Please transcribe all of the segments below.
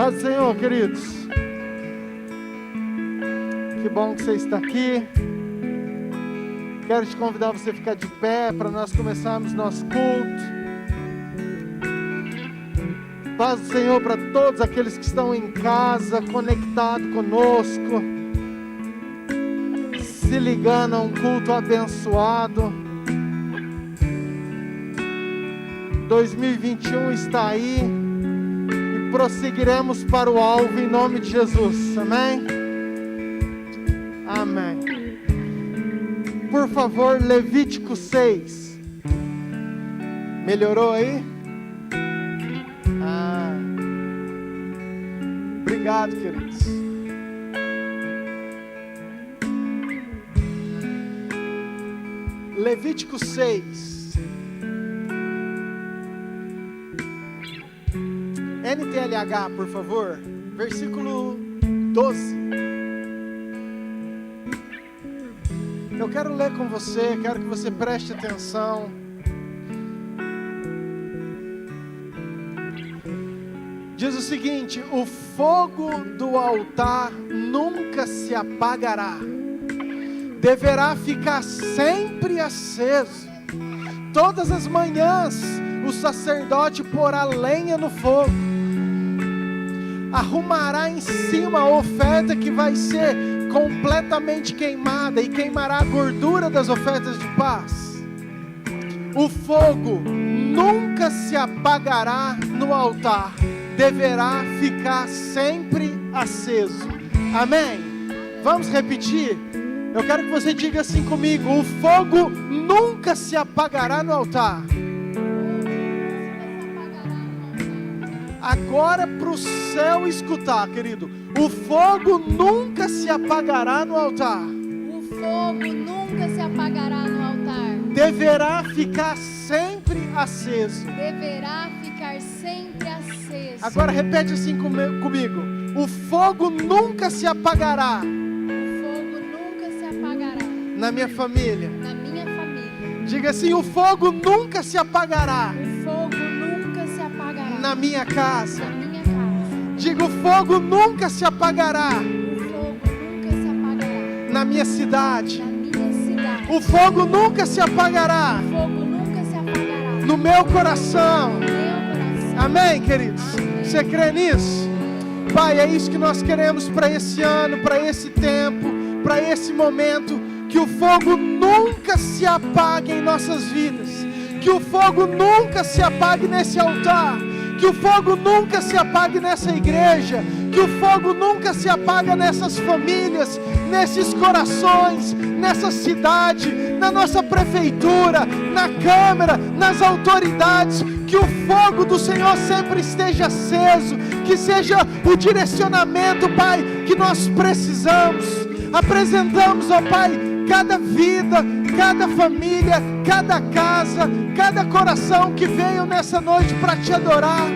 Paz do Senhor, queridos. Que bom que você está aqui. Quero te convidar a você ficar de pé para nós começarmos nosso culto. Paz do Senhor para todos aqueles que estão em casa, conectados conosco, se ligando a um culto abençoado. 2021 está aí e prosseguiremos para o alvo em nome de Jesus. Amém? Amém. Por favor, Levítico 6. Melhorou aí? Obrigado, queridos. Levítico 6. NTLH, por favor. Versículo 12. Eu quero ler com você, quero que você preste atenção. Diz o seguinte: o fogo do altar nunca se apagará, deverá ficar sempre aceso. Todas as manhãs o sacerdote porá lenha no fogo, arrumará em cima a oferta que vai ser completamente queimada e queimará a gordura das ofertas de paz. O fogo nunca se apagará no altar, deverá ficar sempre aceso. Amém? Vamos repetir? Eu quero que você diga assim comigo: o fogo nunca se apagará no altar. Agora para o céu escutar, querido. O fogo nunca se apagará no altar. O fogo nunca se apagará no altar. Deverá ficar sempre aceso. Deverá ficar sempre aceso. Agora repete assim comigo. O fogo nunca se apagará. O fogo nunca se apagará. Na minha família. Na minha família. Diga assim: o fogo nunca se apagará. O fogo nunca se apagará. Na minha casa. Na minha casa. Diga: o fogo nunca se apagará. O fogo nunca se apagará. Na minha cidade. Na minha cidade. O fogo nunca se apagará. O fogo nunca se apagará. No meu coração. No meu coração. Amém, queridos? Você crê nisso? Pai, é isso que nós queremos para esse ano, para esse tempo, para esse momento. Que o fogo nunca se apague em nossas vidas. Que o fogo nunca se apague nesse altar. Que o fogo nunca se apague nessa igreja. Que o fogo nunca se apague nessas famílias, nesses corações, nessa cidade, na nossa prefeitura, na Câmara, nas autoridades. Que o fogo do Senhor sempre esteja aceso. Que seja o direcionamento, Pai, que nós precisamos. Apresentamos, ó Pai, cada vida, cada família, cada casa, cada coração que veio nessa noite para te adorar.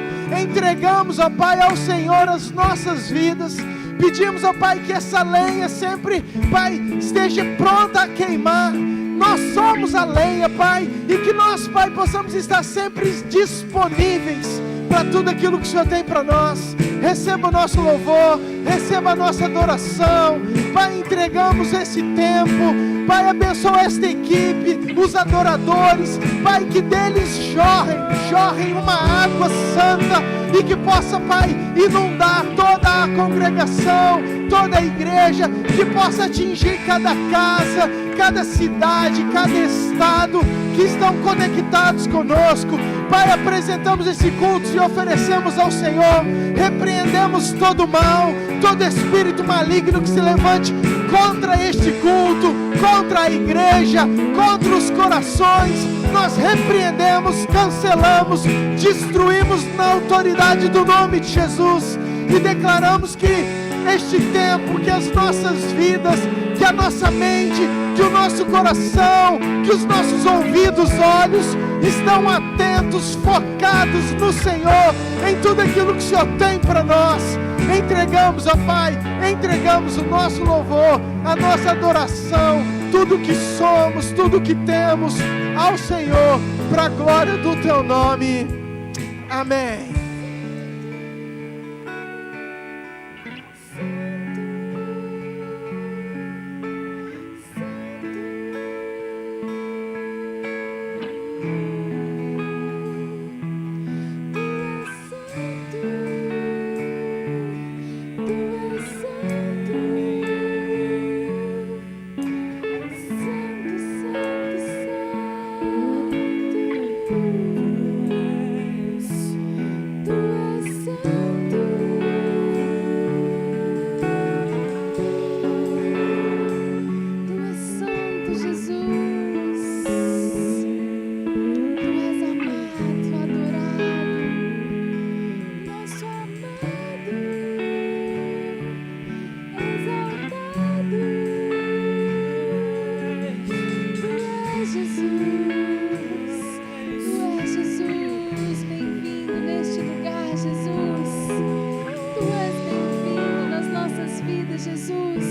Entregamos, ó Pai, ao Senhor as nossas vidas. Pedimos, ó Pai, que essa lenha sempre, Pai, esteja pronta a queimar. Nós somos a lenha, Pai, e que nós, Pai, possamos estar sempre disponíveis para tudo aquilo que o Senhor tem para nós. Receba o nosso louvor, receba a nossa adoração. Pai, entregamos esse tempo. Pai, abençoa esta equipe, os adoradores. Pai, que deles jorrem uma água santa e que possa, Pai, inundar toda a congregação, toda a igreja, que possa atingir cada casa, cada cidade, cada estado que estão conectados conosco. Pai, apresentamos esse culto e oferecemos ao Senhor. Repreendemos todo mal, todo espírito maligno que se levante contra este culto, contra a igreja, contra os corações. Nós repreendemos, cancelamos, destruímos na autoridade do nome de Jesus e declaramos que este tempo, que as nossas vidas, que a nossa mente, que o nosso coração, que os nossos ouvidos, olhos estão atentos, focados no Senhor, em tudo aquilo que o Senhor tem para nós. Entregamos, ó Pai, entregamos o nosso louvor, a nossa adoração, tudo que somos, tudo que temos ao Senhor, para a glória do Teu nome. Amém. Jesus.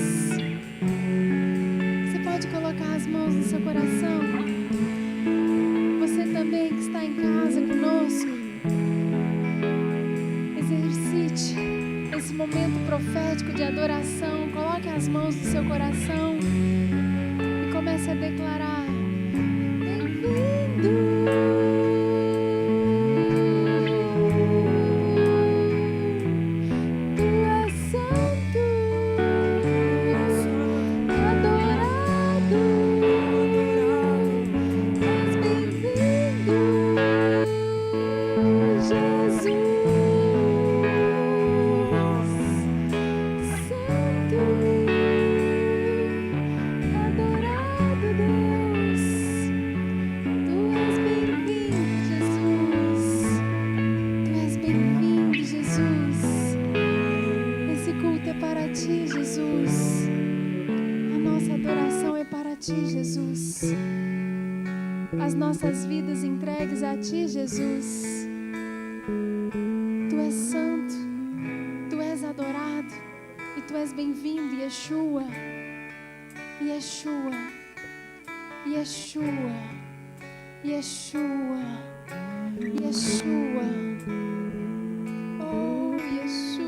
Você pode colocar as mãos no seu coração. Você também que está em casa conosco, exercite esse momento profético de adoração. Coloque as mãos no seu coração e comece a declarar: bem-vindo. As nossas vidas entregues a Ti, Jesus. Tu és santo, Tu és adorado e Tu és bem-vindo, Yeshua, Yeshua, Yeshua, Yeshua, Yeshua. Oh, Yeshua.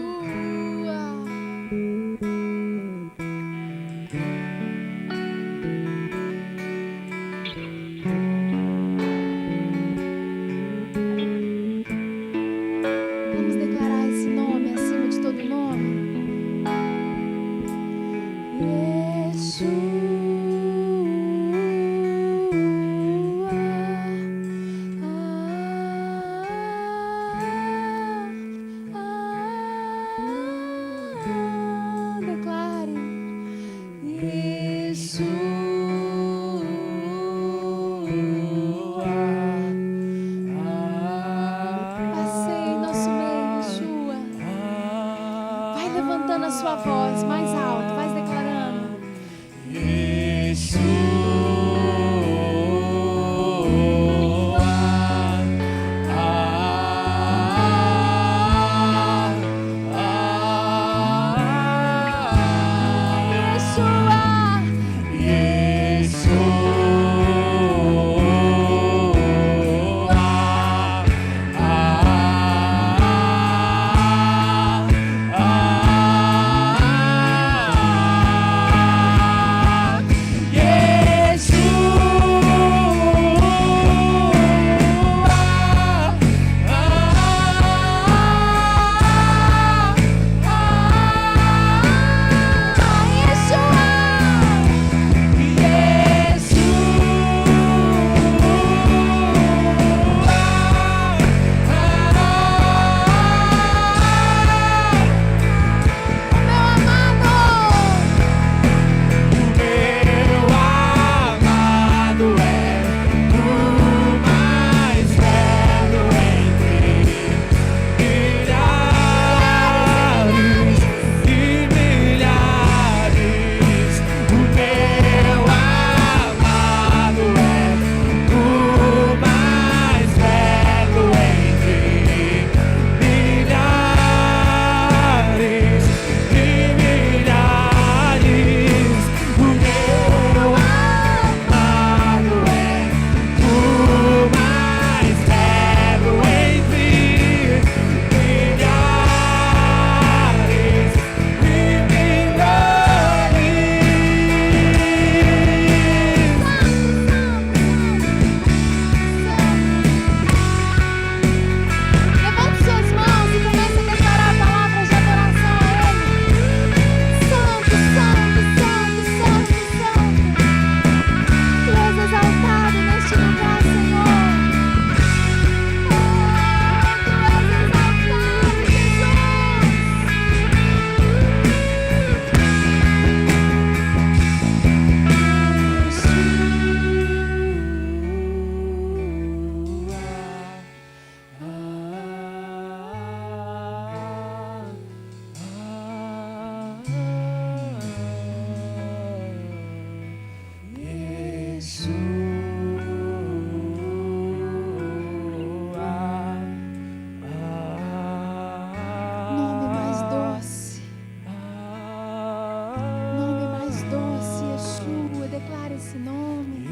Yeshua, declara esse nome.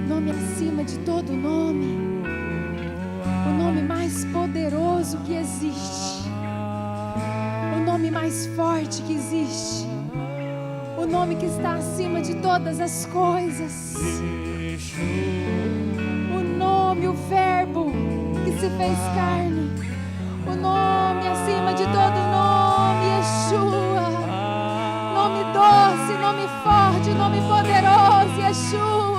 Nome acima de todo nome. O nome mais poderoso que existe. O nome mais forte que existe. O nome que está acima de todas as coisas. O nome, o Verbo que se fez carne. O nome acima de todo nome, Yeshua. Nome doce, nome forte, nome poderoso, Yeshua.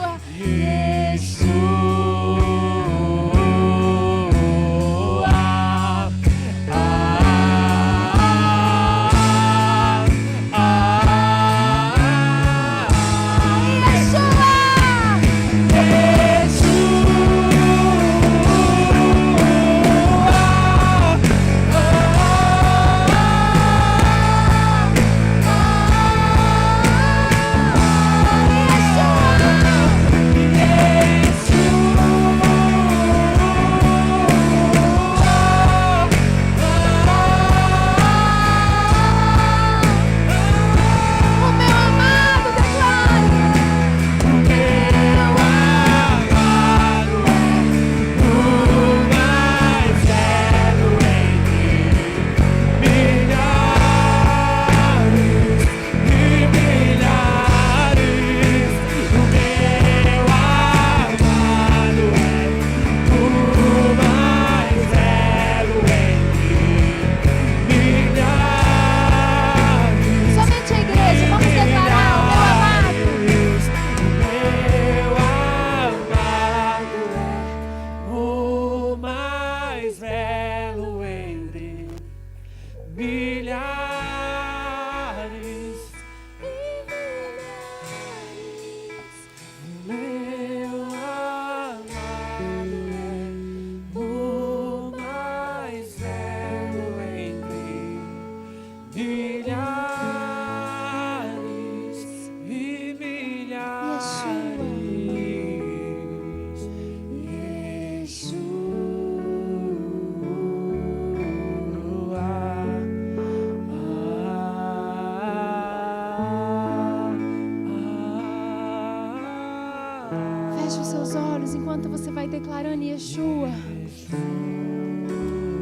Feche os seus olhos enquanto você vai declarando Yeshua.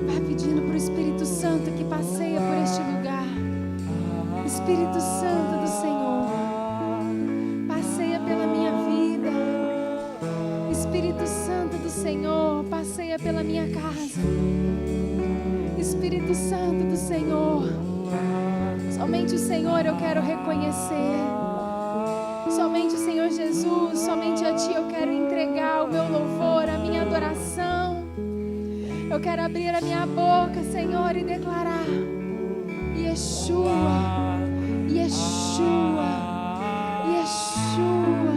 Vai pedindo para o Espírito Santo que passeia por este lugar. Espírito Santo do Senhor, passeia pela minha vida. Espírito Santo do Senhor, passeia pela minha casa. Espírito Santo do Senhor, somente o Senhor eu quero reconhecer. Somente o Senhor Jesus, somente a Ti eu quero entregar o meu louvor, a minha adoração. Eu quero abrir a minha boca, Senhor, e declarar Yeshua, Yeshua, Yeshua.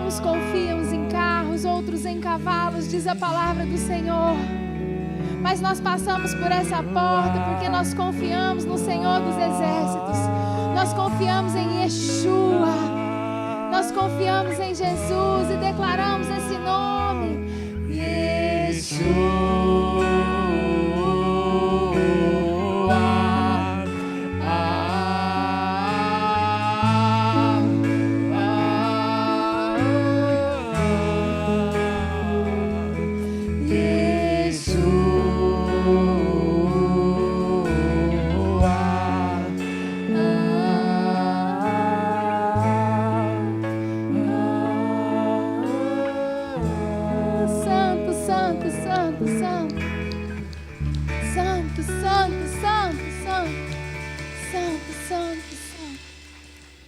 Uns confiam em carros, outros em cavalos, diz a palavra do Senhor. Mas nós passamos por essa porta porque nós confiamos no Senhor dos Exércitos. Nós confiamos em Yeshua. Nós confiamos em Jesus e declaramos esse nome. Yeshua.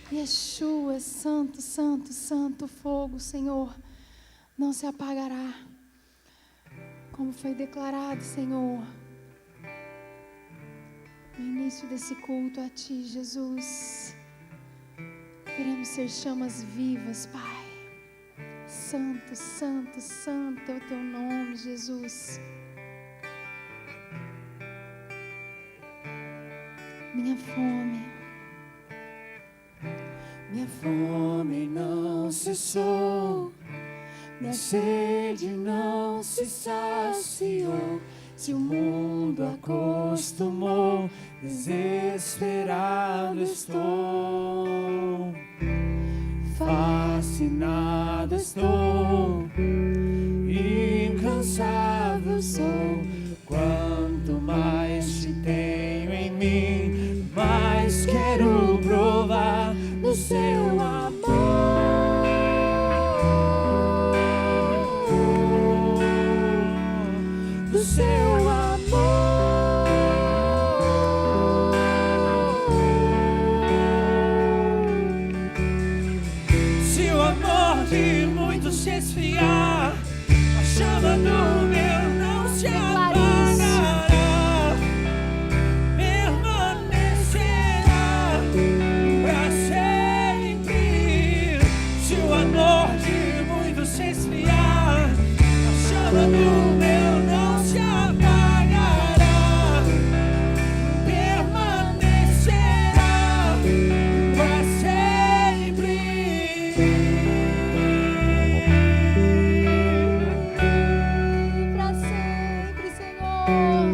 Yeshua, santo, santo, santo, fogo, Senhor, não se apagará, como foi declarado, Senhor, no início desse culto a Ti, Jesus. Queremos ser chamas vivas, Pai. Santo, santo, santo é o Teu nome, Jesus. Minha fome não cessou, minha sede não se saciou. Se o mundo acostumou, desesperado estou, fascinado estou, incansável sou. Quanto mais te tenho em mim, mais quero provar do seu amor, do seu amor. Se o amor de muitos se esfriar, a chama do meu não se apagará, permanecerá pra sempre. Se o amor de muitos se esfriar, a chama do meu não se apagará, permanecerá pra sempre. Pra sempre, Senhor,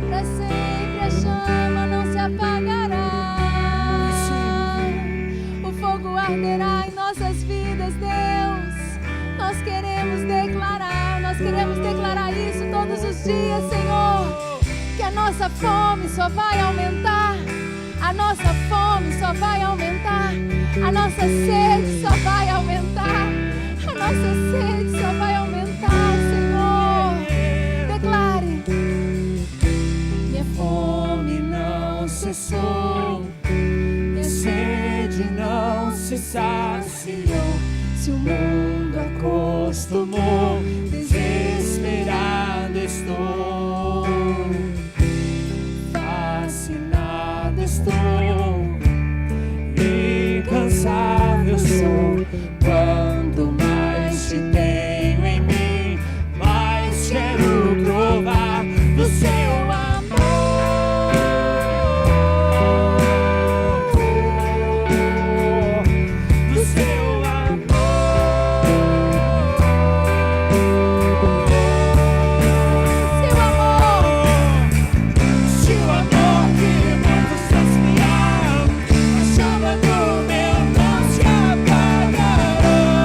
pra sempre a chama não se apagará. O fogo arderá em nossas vidas, Deus. Nós queremos declarar isso todos os dias, Senhor. Que a nossa fome só vai aumentar, a nossa fome só vai aumentar, a nossa sede só vai aumentar, a nossa sede só vai aumentar, Senhor. Declare: Minha fome não cessou, minha sede não se saciou. Se o mundo acostumou, desesperado estou, fascinado estou, incansável sou. Quanto mais te tenho em mim, mais quero provar do seu amor, do seu amor. seu amor, Se o amor que muito se esfriar, a chama do meu não se apagará,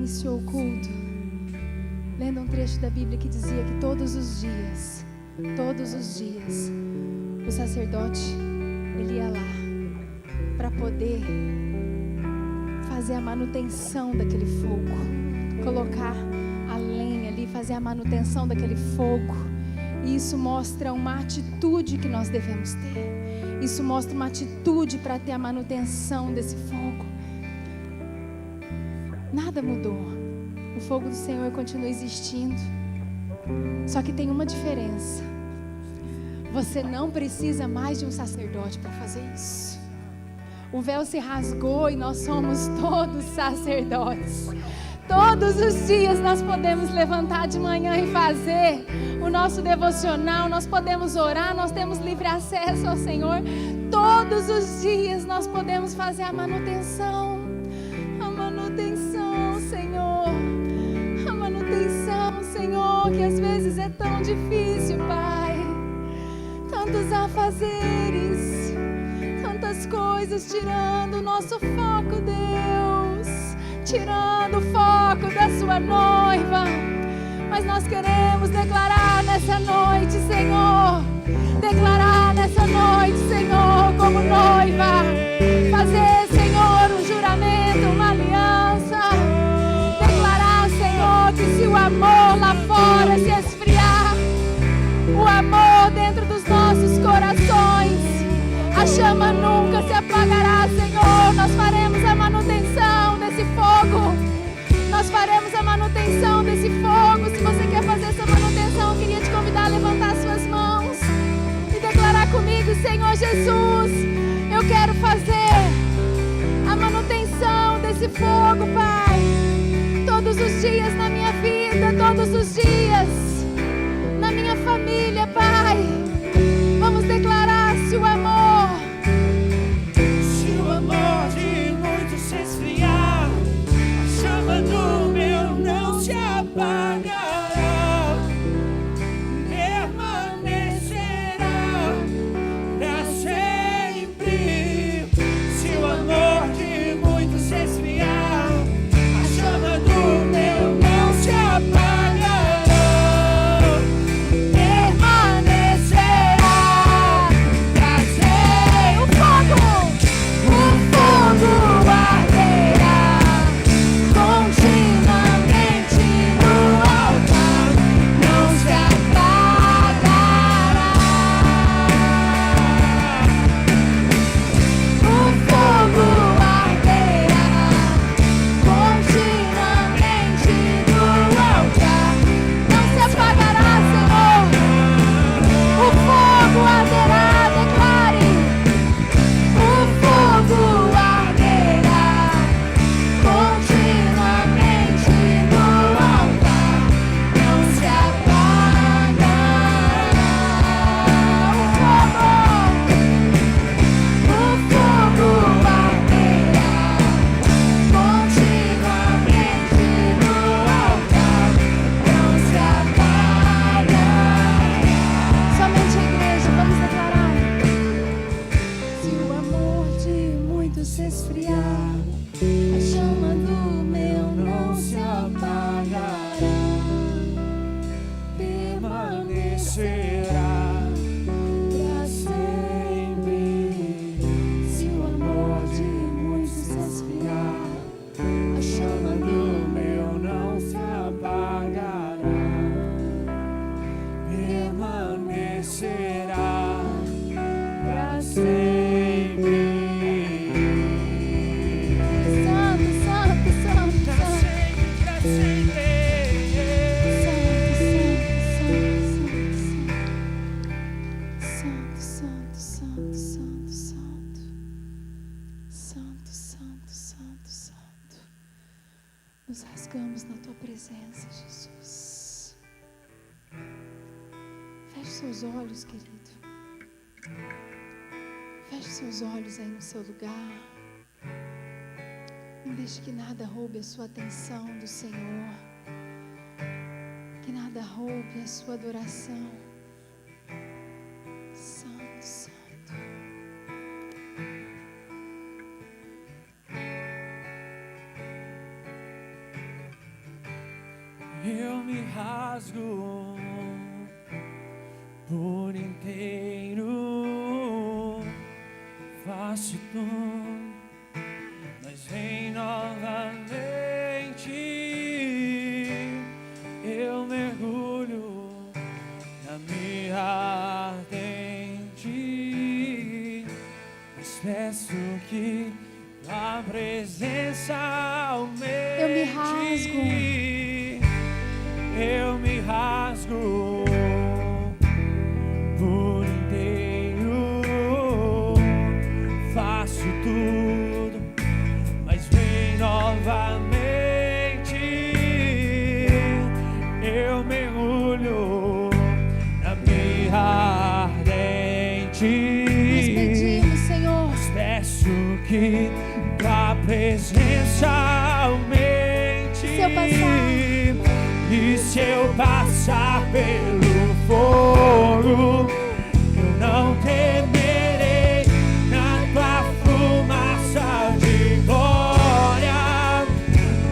iniciou o culto lendo um trecho da Bíblia que dizia que todos os dias, o sacerdote, ele ia lá para poder fazer a manutenção daquele fogo, colocar a lenha ali, fazer a manutenção daquele fogo. E isso mostra uma atitude que nós devemos ter. Isso mostra uma atitude para ter a manutenção desse fogo. Nada mudou. O fogo do Senhor continua existindo. Só que tem uma diferença. Você não precisa mais de um sacerdote para fazer isso. O véu se rasgou e nós somos todos sacerdotes. Todos os dias nós podemos levantar de manhã e fazer o nosso devocional. Nós podemos orar, nós temos livre acesso ao Senhor. Todos os dias nós podemos fazer a manutenção. A manutenção, Senhor. A manutenção, Senhor, que às vezes é tão difícil, Pai. Tantos afazeres, tantas coisas tirando o nosso foco, Deus. Tirando o foco da sua noiva. Mas nós queremos declarar nessa noite, Senhor. Declarar nessa noite, Senhor, como noiva. Fazer, Senhor, um juramento, uma aliança. Declarar, Senhor, que se o amor lá fora se esfriar, o amor dentro dos nossos corações, a chama nunca se apagará, Senhor. Nós faremos a manutenção desse fogo. Nós faremos a manutenção desse fogo. Se você quer fazer essa manutenção, eu queria te convidar a levantar suas mãos e declarar comigo: Senhor Jesus, eu quero fazer a manutenção desse fogo, Pai. Todos os dias na minha vida, todos os dias na minha família, Pai. Vamos declarar: se o amor de muito se esfriar, a chama do meu não se apagará, permanecerá para sempre. Se o amor de muito se esfriar, a chama do meu não se apagará, permanecerá para sempre. O fogo arderá continuamente no altar, não se apagará. O fogo arderá continuamente no altar, não se apagará, Senhor. O fogo arderá, declare. O fogo arderá continuamente no altar, não se apagará. O fogo arderá continuamente no altar, não se apagará. Somente a igreja, vamos declarar. Se o amor de muitos se esfriar, a chama do meu não se apagará, permanecerá para sempre. Se o amor de muitos se esfriar, a chama do meu não se apagará, permanecerá para sempre. Santo, santo, santo, santo. Para sempre. Santo, santo, santo, santo, santo. Santo, santo, santo, santo. Nos rasgamos na tua presença, Jesus. Feche seus olhos, querido. Feche seus olhos aí no seu lugar. Não deixe que nada roube a sua atenção do Senhor. Que nada roube a sua adoração. Santo, santo. eu me rasgo por inteiro, faço tudo, mas vem novamente, eu mergulho na minha ardente, mas peço que a presença aumente. Eu me rasgo. Eu me rasgo por inteiro, faço tudo, mas vem novamente, eu mergulho na minha ardente. Nós pedimos, Senhor, Peço que a presença aumente. Se eu passar, e se eu passar pelo fogo, eu não temerei. Na tua fumaça de glória,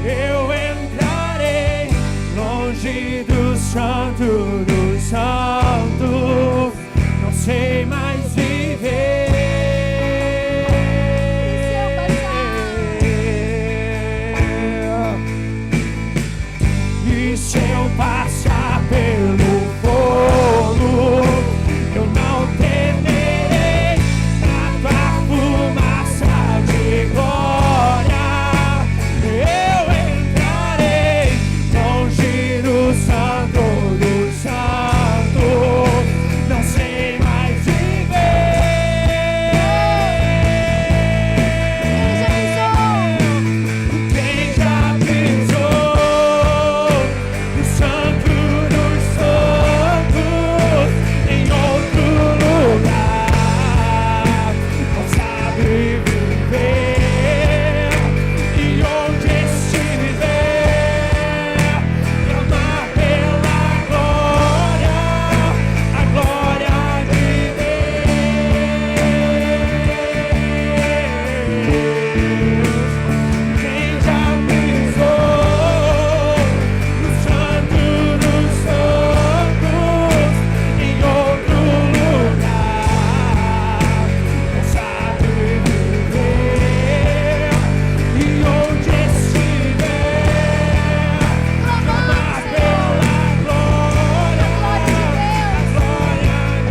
eu entrarei longe do santo dos santos. Não sei mais viver. Se eu passar pelo fogo, eu não temerei. Na tua fumaça de glória, eu entrarei longe do santo dos santos. Não sei mais viver. Quem já pisou o santo dos santos em outro lugar, não sabe viver. E onde estiver, clamar pela glória, a glória de Deus. Quem já pisou no santo dos santos em outro lugar, não sabe viver. E onde estiver, clamar pela glória, a glória de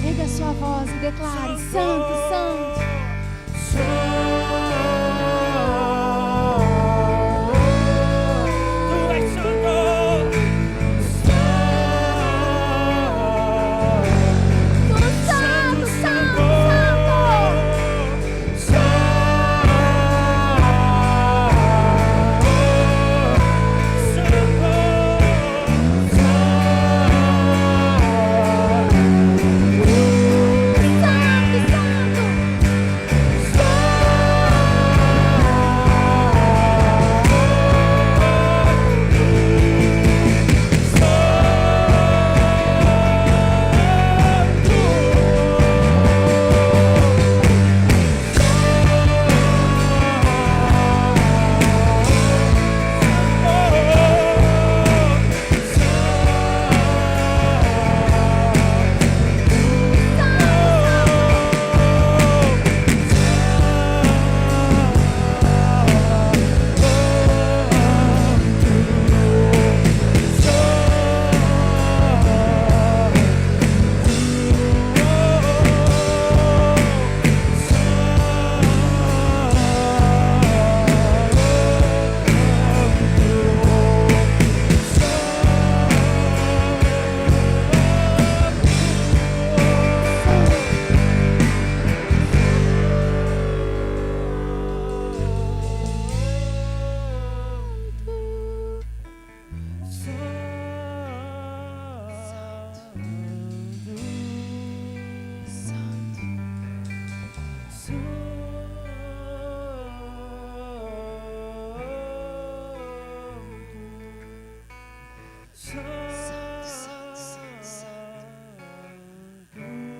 erga a sua voz e declare: Santo, Santo. Tu és santo. Tudo santo, santo, santo.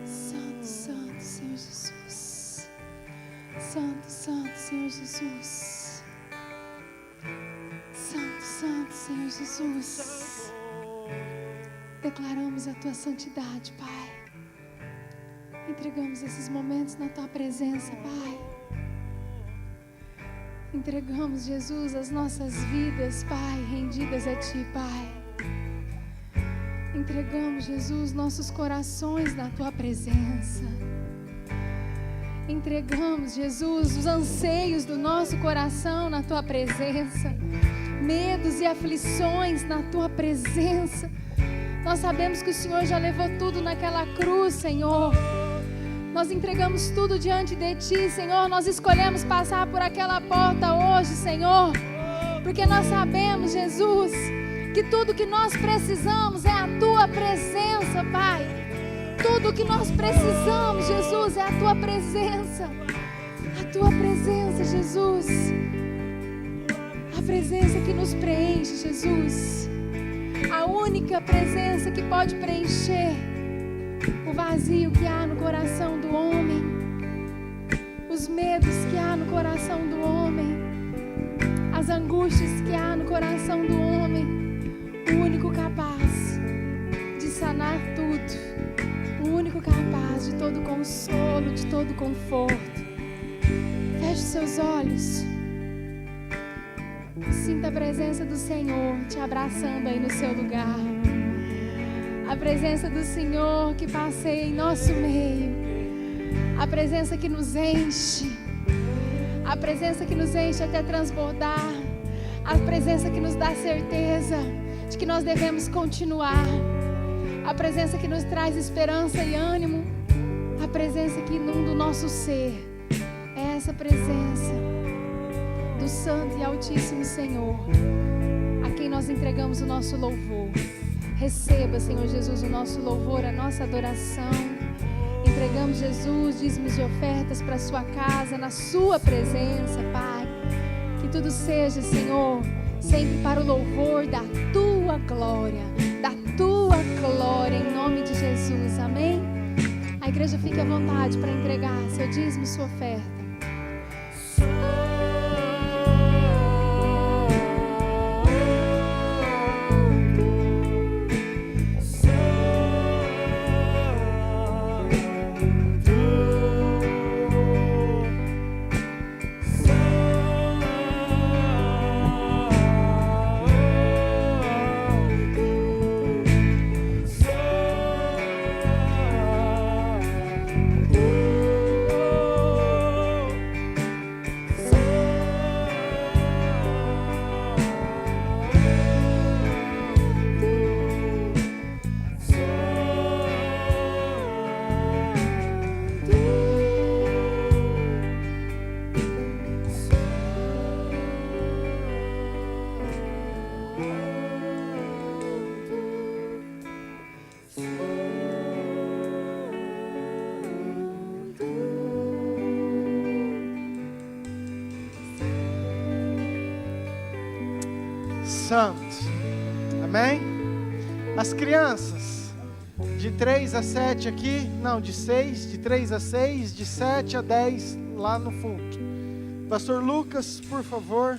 Santo, Senhor Jesus. Santo, Senhor Jesus. Santo, Senhor Jesus. Declaramos a tua santidade, Pai. Entregamos esses momentos na tua presença, Pai. Entregamos, Jesus, as nossas vidas, Pai, rendidas a ti, Pai. Entregamos, Jesus, nossos corações na tua presença. Entregamos, Jesus, os anseios do nosso coração na tua presença. Medos e aflições na tua presença. Nós sabemos que o Senhor já levou tudo naquela cruz, Senhor. Nós entregamos tudo diante de ti, Senhor. Nós escolhemos passar por aquela porta hoje, Senhor, porque nós sabemos, Jesus, que tudo que nós precisamos é a tua presença, Pai. Tudo que nós precisamos, Jesus, é a tua presença. A tua presença, Jesus. A presença que nos preenche, Jesus. A única presença que pode preencher o vazio que há no coração do homem, os medos que há no coração do homem, as angústias que há no coração do homem. O único capaz de sanar tudo, o único capaz de todo consolo, de todo conforto. Feche seus olhos. Sinta a presença do Senhor te abraçando aí no seu lugar. A presença do Senhor que passeia em nosso meio. A presença que nos enche. A presença que nos enche até transbordar. A presença que nos dá certeza de que nós devemos continuar. A presença que nos traz esperança e ânimo. A presença que inunda o nosso ser. É essa presença do Santo e Altíssimo Senhor, a quem nós entregamos o nosso louvor. Receba, Senhor Jesus, o nosso louvor, a nossa adoração. Entregamos, Jesus, dízimos e ofertas para a sua casa, na sua presença, Pai. Que tudo seja, Senhor, sempre para o louvor da tua glória, em nome de Jesus, amém? A igreja fique à vontade para entregar seu dízimo e sua oferta. Santo, amém? As crianças de 3 a 7 aqui, não, de 6, de 3 a 6, de 7 a 10 lá no fundo. Pastor Lucas, por favor.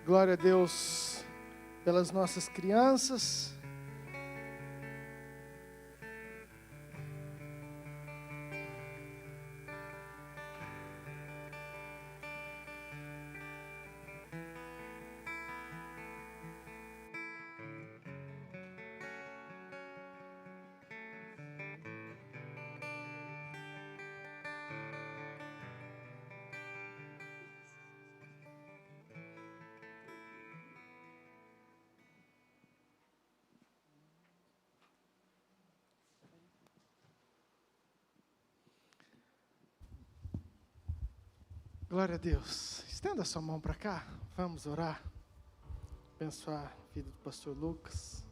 Glória a Deus pelas nossas crianças. Glória a Deus. Estenda a sua mão para cá. Vamos orar. Abençoar a vida do pastor Lucas.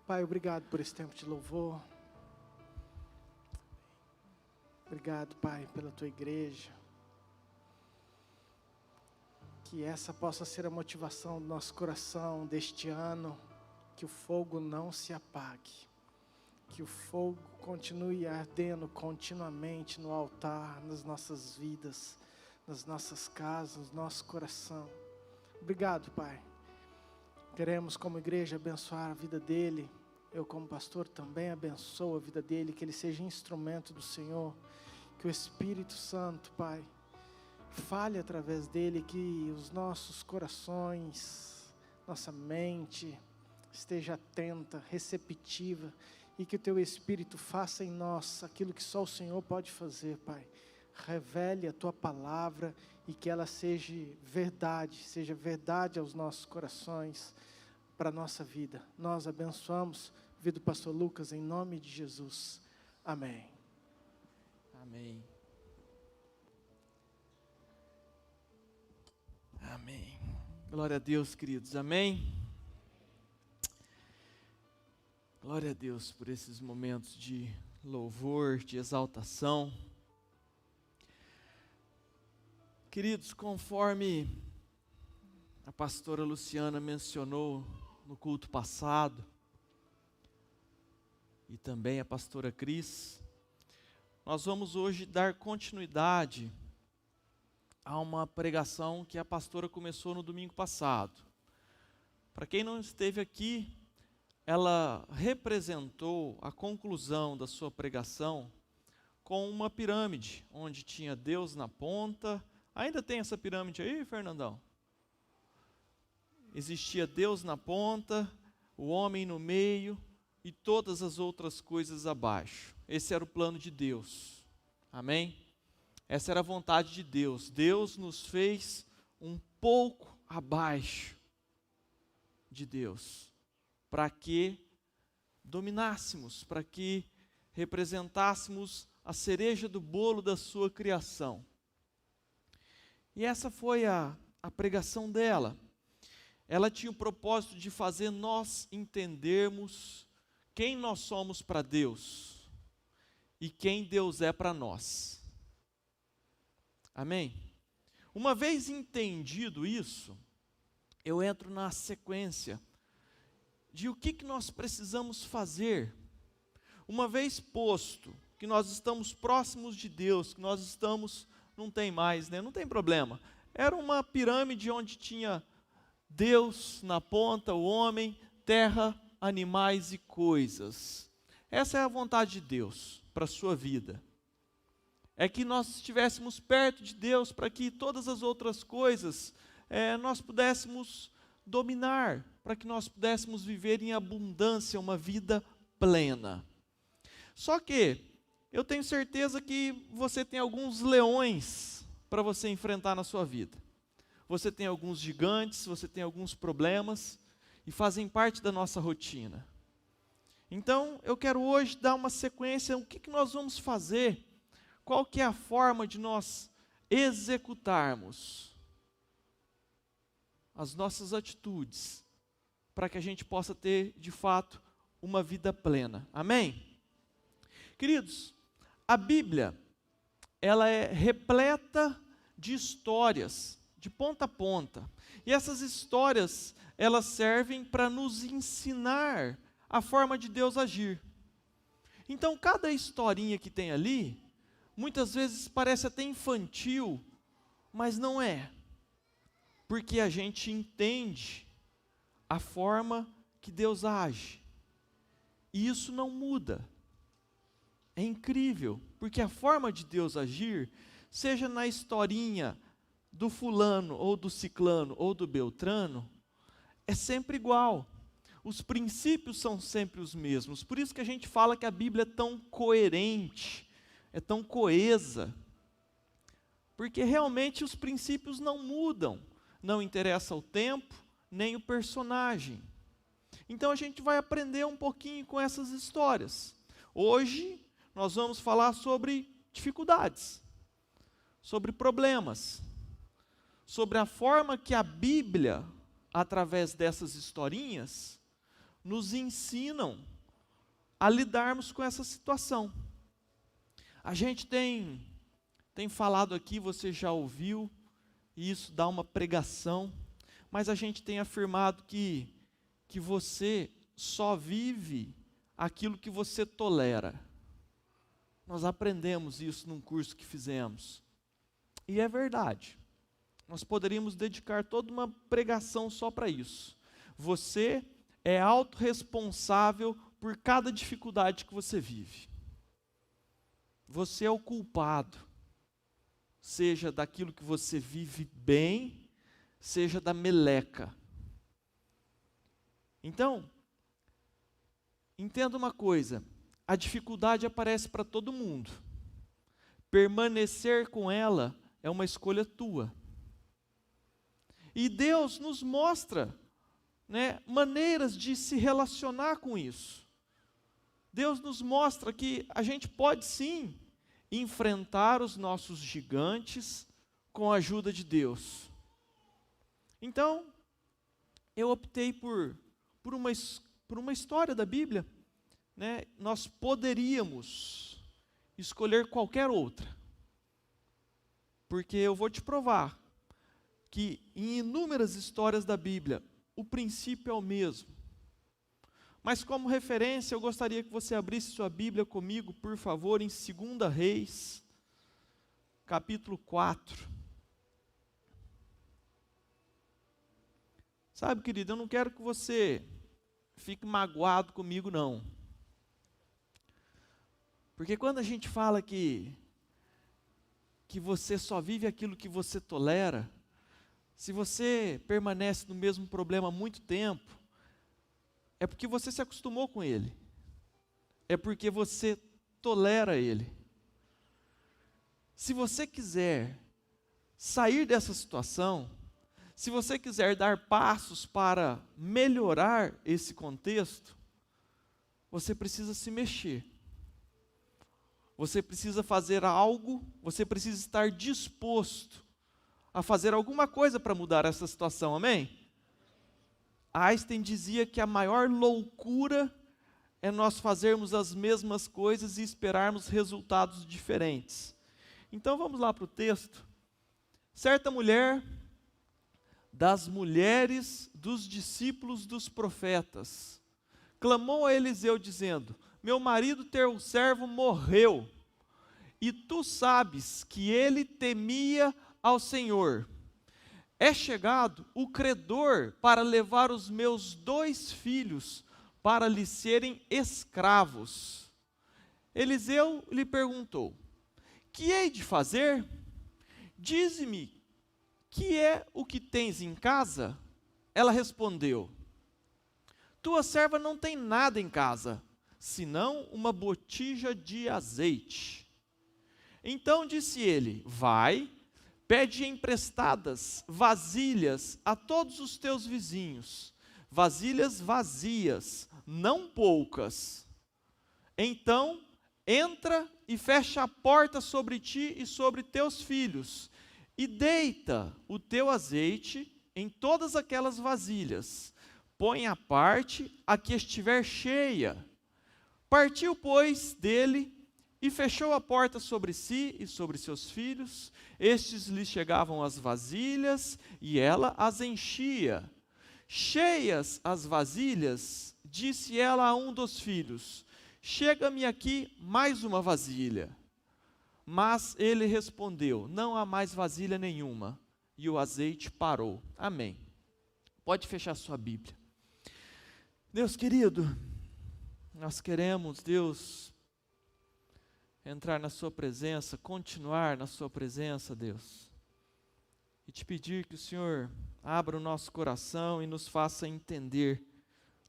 Pai, obrigado por esse tempo de louvor. Obrigado, Pai, pela tua igreja. Que essa possa ser a motivação do nosso coração deste ano. Que o fogo não se apague. Que o fogo continue ardendo continuamente no altar, nas nossas vidas, nas nossas casas, no nosso coração. Obrigado, Pai. Queremos, como igreja, abençoar a vida dele. Eu, como pastor, também abençoo a vida dele, que ele seja instrumento do Senhor. Que o Espírito Santo, Pai, fale através dele, que os nossos corações, nossa mente esteja atenta, receptiva, e que o teu Espírito faça em nós aquilo que só o Senhor pode fazer, Pai. Revele a tua palavra e que ela seja verdade aos nossos corações, para a nossa vida. Nós abençoamos a vida do pastor Lucas em nome de Jesus. Amém. Amém. Amém. Glória a Deus, queridos. Amém. Glória a Deus por esses momentos de louvor, de exaltação. Queridos, conforme a pastora Luciana mencionou no culto passado, e também a pastora Cris, nós vamos hoje dar continuidade a uma pregação que a pastora começou no domingo passado. Para quem não esteve aqui, ela representou a conclusão da sua pregação com uma pirâmide, onde tinha Deus na ponta. Ainda tem essa pirâmide aí, Fernandão? Existia Deus na ponta, o homem no meio e todas as outras coisas abaixo. Esse era o plano de Deus. Amém? Essa era a vontade de Deus. Deus nos fez um pouco abaixo de Deus, para que dominássemos, para que representássemos a cereja do bolo da sua criação. E essa foi a pregação dela. Ela tinha o propósito de fazer nós entendermos quem nós somos para Deus e quem Deus é para nós. Amém? Uma vez entendido isso, eu entro na sequência de o que nós precisamos fazer. Uma vez posto que nós estamos próximos de Deus, que nós estamos, não tem mais, né? Não tem problema. Era uma pirâmide onde tinha Deus na ponta, o homem, terra, animais e coisas. Essa é a vontade de Deus para a sua vida. É que nós estivéssemos perto de Deus para que todas as outras coisas nós pudéssemos dominar, para que nós pudéssemos viver em abundância, uma vida plena. Só que eu tenho certeza que você tem alguns leões para você enfrentar na sua vida. Você tem alguns gigantes, você tem alguns problemas, e fazem parte da nossa rotina. Então, eu quero hoje dar uma sequência, o que nós vamos fazer, qual que é a forma de nós executarmos as nossas atitudes, para que a gente possa ter, de fato, uma vida plena. Amém? Queridos, a Bíblia, ela é repleta de histórias, de ponta a ponta. E essas histórias, elas servem para nos ensinar a forma de Deus agir. Então, cada historinha que tem ali, muitas vezes parece até infantil, mas não é. Porque a gente entende a forma que Deus age. E isso não muda. É incrível, porque a forma de Deus agir, seja na historinha do fulano, ou do ciclano, ou do beltrano, é sempre igual. Os princípios são sempre os mesmos. Por isso que a gente fala que a Bíblia é tão coerente, é tão coesa. Porque realmente os princípios não mudam. Não interessa o tempo, nem o personagem. Então a gente vai aprender um pouquinho com essas histórias. Hoje nós vamos falar sobre dificuldades, sobre problemas, sobre a forma que a Bíblia, através dessas historinhas, nos ensinam a lidarmos com essa situação. A gente tem falado aqui, você já ouviu, e isso dá uma pregação, mas a gente tem afirmado que você só vive aquilo que você tolera. Nós aprendemos isso num curso que fizemos. E é verdade. Nós poderíamos dedicar toda uma pregação só para isso. Você é autorresponsável por cada dificuldade que você vive. Você é o culpado. Seja daquilo que você vive bem, seja da meleca. Então, entenda uma coisa, a dificuldade aparece para todo mundo. Permanecer com ela é uma escolha tua. E Deus nos mostra, maneiras de se relacionar com isso. Deus nos mostra que a gente pode sim enfrentar os nossos gigantes com a ajuda de Deus. Então, eu optei por uma história da Bíblia. Nós poderíamos escolher qualquer outra, porque eu vou te provar que em inúmeras histórias da Bíblia, o princípio é o mesmo. Mas como referência, eu gostaria que você abrisse sua Bíblia comigo, por favor, em 2 Reis, capítulo 4. Sabe, querido, eu não quero que você fique magoado comigo, não. Porque quando a gente fala que você só vive aquilo que você tolera, se você permanece no mesmo problema há muito tempo, é porque você se acostumou com ele. É porque você tolera ele. Se você quiser sair dessa situação, se você quiser dar passos para melhorar esse contexto, você precisa se mexer. Você precisa fazer algo, você precisa estar disposto a fazer alguma coisa para mudar essa situação, amém? Einstein dizia que a maior loucura é nós fazermos as mesmas coisas e esperarmos resultados diferentes. Então vamos lá para o texto. Certa mulher, das mulheres dos discípulos dos profetas, clamou a Eliseu dizendo: meu marido, teu servo, morreu, e tu sabes que ele temia ao Senhor. É chegado o credor para levar os meus 2 filhos para lhe serem escravos. Eliseu lhe perguntou: que hei de fazer? Dize-me, que é o que tens em casa? Ela respondeu: tua serva não tem nada em casa, senão uma botija de azeite. Então disse ele: vai, pede emprestadas vasilhas a todos os teus vizinhos, vasilhas vazias, não poucas. Então entra e fecha a porta sobre ti e sobre teus filhos, e deita o teu azeite em todas aquelas vasilhas. Põe à parte a que estiver cheia. Partiu, pois, dele e fechou a porta sobre si e sobre seus filhos. Estes lhe chegavam as vasilhas e ela as enchia. Cheias as vasilhas, disse ela a um dos filhos: chega-me aqui mais uma vasilha. Mas ele respondeu: não há mais vasilha nenhuma. E o azeite parou. Amém. Pode fechar sua Bíblia. Deus querido, nós queremos, Deus, entrar na sua presença, continuar na sua presença, Deus, e te pedir que o Senhor abra o nosso coração e nos faça entender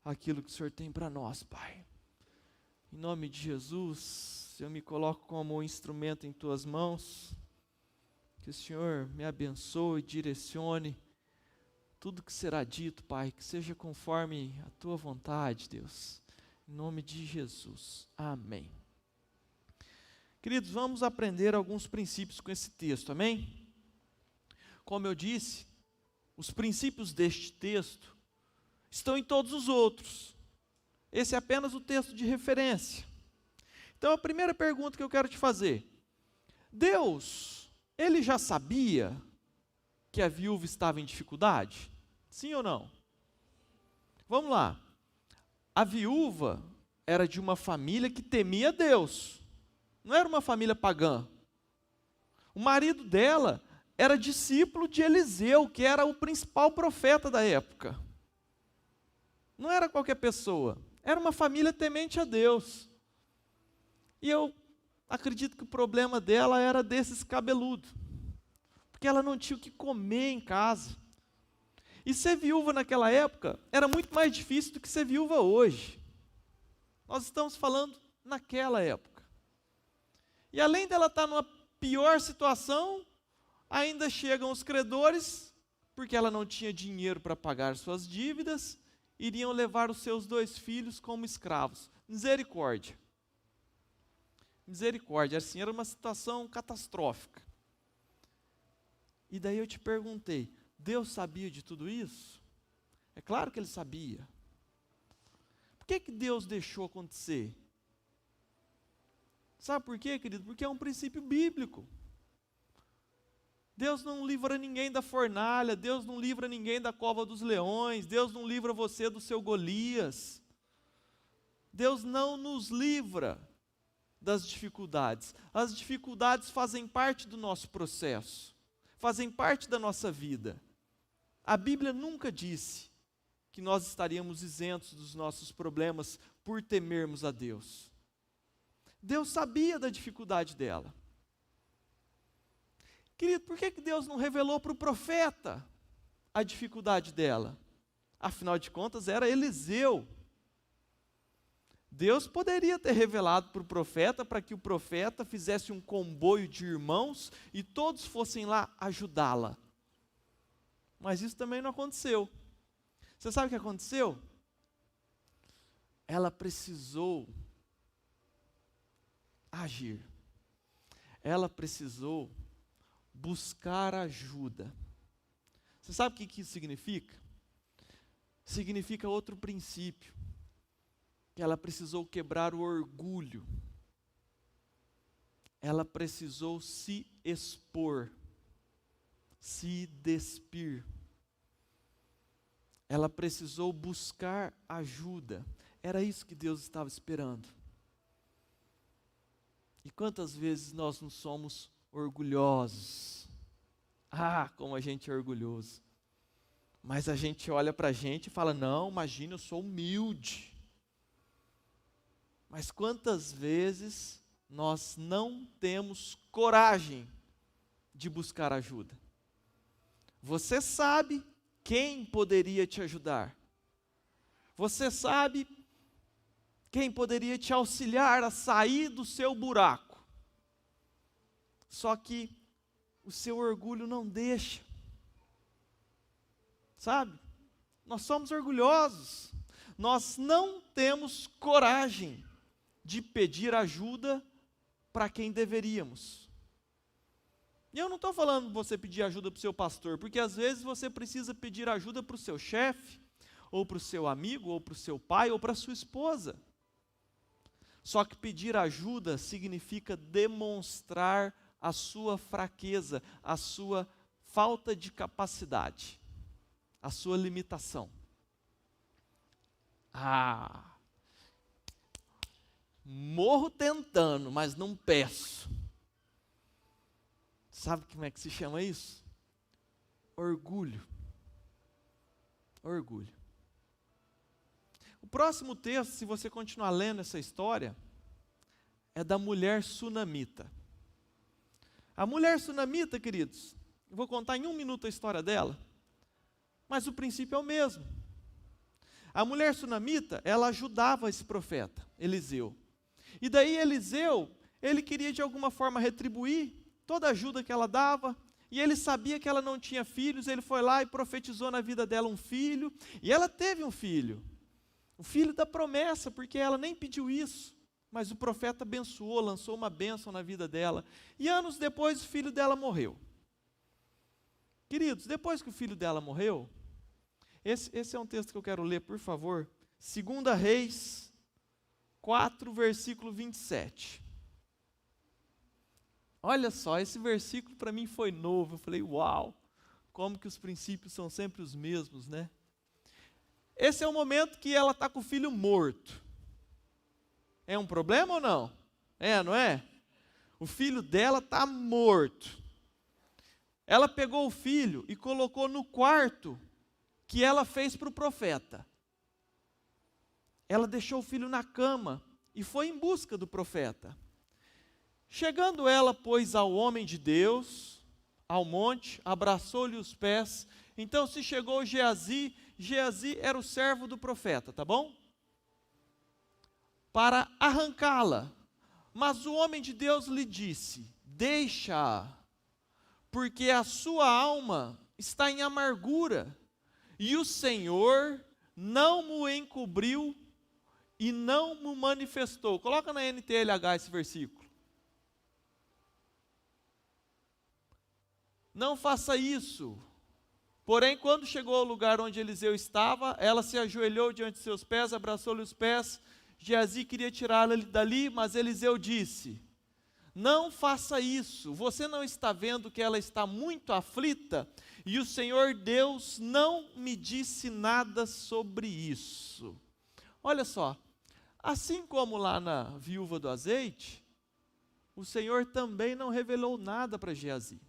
aquilo que o Senhor tem para nós, Pai. Em nome de Jesus, eu me coloco como instrumento em tuas mãos, que o Senhor me abençoe e direcione tudo que será dito, Pai, que seja conforme a tua vontade, Deus. Em nome de Jesus. Amém. Queridos, vamos aprender alguns princípios com esse texto, amém? como eu disse, os princípios deste texto estão em todos os outros. Esse é apenas o texto de referência. Então, a primeira pergunta que eu quero te fazer: Deus, Ele já sabia que a viúva estava em dificuldade? Sim ou não? Vamos lá. A viúva era de uma família que temia Deus. Não era uma família pagã. O marido dela era discípulo de Eliseu, que era o principal profeta da época. Não era qualquer pessoa. Era uma família temente a Deus. E eu acredito que o problema dela era desses cabeludos. Porque ela não tinha o que comer em casa. E ser viúva naquela época era muito mais difícil do que ser viúva hoje. Nós estamos falando naquela época. E além dela estar numa pior situação, ainda chegam os credores, porque ela não tinha dinheiro para pagar suas dívidas, iriam levar os seus 2 filhos como escravos. Misericórdia. Misericórdia, assim, era uma situação catastrófica. E daí eu te perguntei, Deus sabia de tudo isso? É claro que Ele sabia. Por que Deus deixou acontecer? Sabe por quê, querido? Porque é um princípio bíblico. Deus não livra ninguém da fornalha, Deus não livra ninguém da cova dos leões, Deus não livra você do seu Golias. Deus não nos livra das dificuldades. As dificuldades fazem parte do nosso processo, fazem parte da nossa vida. A Bíblia nunca disse que nós estaríamos isentos dos nossos problemas por temermos a Deus. Deus sabia da dificuldade dela. Querido, por que Deus não revelou para o profeta a dificuldade dela? Afinal de contas, era Eliseu. Deus poderia ter revelado para o profeta, para que o profeta fizesse um comboio de irmãos e todos fossem lá ajudá-la. Mas isso também não aconteceu. Você sabe o que aconteceu? Ela precisou agir. Ela precisou buscar ajuda. Você sabe o que isso significa? Significa outro princípio. Que ela precisou quebrar o orgulho. Ela precisou se expor, se despir. Ela precisou buscar ajuda. Era isso que Deus estava esperando. E quantas vezes nós não somos orgulhosos? Ah, como a gente é orgulhoso. Mas a gente olha para a gente e fala, não, imagina, eu sou humilde. Mas quantas vezes nós não temos coragem de buscar ajuda? Você sabe quem poderia te ajudar. Você sabe quem poderia te auxiliar a sair do seu buraco. Só que o seu orgulho não deixa. Sabe? Nós somos orgulhosos. Nós não temos coragem de pedir ajuda para quem deveríamos. E eu não estou falando você pedir ajuda para o seu pastor, porque às vezes você precisa pedir ajuda para o seu chefe, ou para o seu amigo, ou para o seu pai, ou para a sua esposa. Só que pedir ajuda significa demonstrar a sua fraqueza, a sua falta de capacidade, a sua limitação. Morro tentando, mas não peço. Sabe como é que se chama isso? Orgulho. Orgulho. O próximo texto, se você continuar lendo essa história, é da mulher sunamita. A mulher sunamita, queridos, eu vou contar em 1 minuto a história dela, mas o princípio é o mesmo. A mulher sunamita, ela ajudava esse profeta, Eliseu. E daí Eliseu, ele queria de alguma forma retribuir toda a ajuda que ela dava, e ele sabia que ela não tinha filhos, ele foi lá e profetizou na vida dela um filho, e ela teve um filho. O filho da promessa, porque ela nem pediu isso, mas o profeta abençoou, lançou uma bênção na vida dela. E anos depois o filho dela morreu. Queridos, depois que o filho dela morreu, esse é um texto que eu quero ler, por favor. 2 Reis 4, versículo 27. Olha só, esse versículo para mim foi novo. Eu falei, uau, como que os princípios são sempre os mesmos, né? Esse é o momento que ela está com o filho morto. É um problema ou não? Não é? O filho dela está morto. Ela pegou o filho e colocou no quarto que ela fez para o profeta. Ela deixou o filho na cama e foi em busca do profeta. Chegando ela, pois, ao homem de Deus, ao monte, abraçou-lhe os pés. Então se chegou Geazi era o servo do profeta, tá bom? Para arrancá-la. Mas o homem de Deus lhe disse, deixa-a, porque a sua alma está em amargura, e o Senhor não mo encobriu e não mo manifestou. Coloca na NTLH esse versículo. Não faça isso. Porém, quando chegou ao lugar onde Eliseu estava, ela se ajoelhou diante de seus pés, abraçou-lhe os pés. Geazi queria tirá-la dali, mas Eliseu disse, não faça isso, você não está vendo que ela está muito aflita? E o Senhor Deus não me disse nada sobre isso. Olha só, assim como lá na viúva do azeite, o Senhor também não revelou nada para Geazi.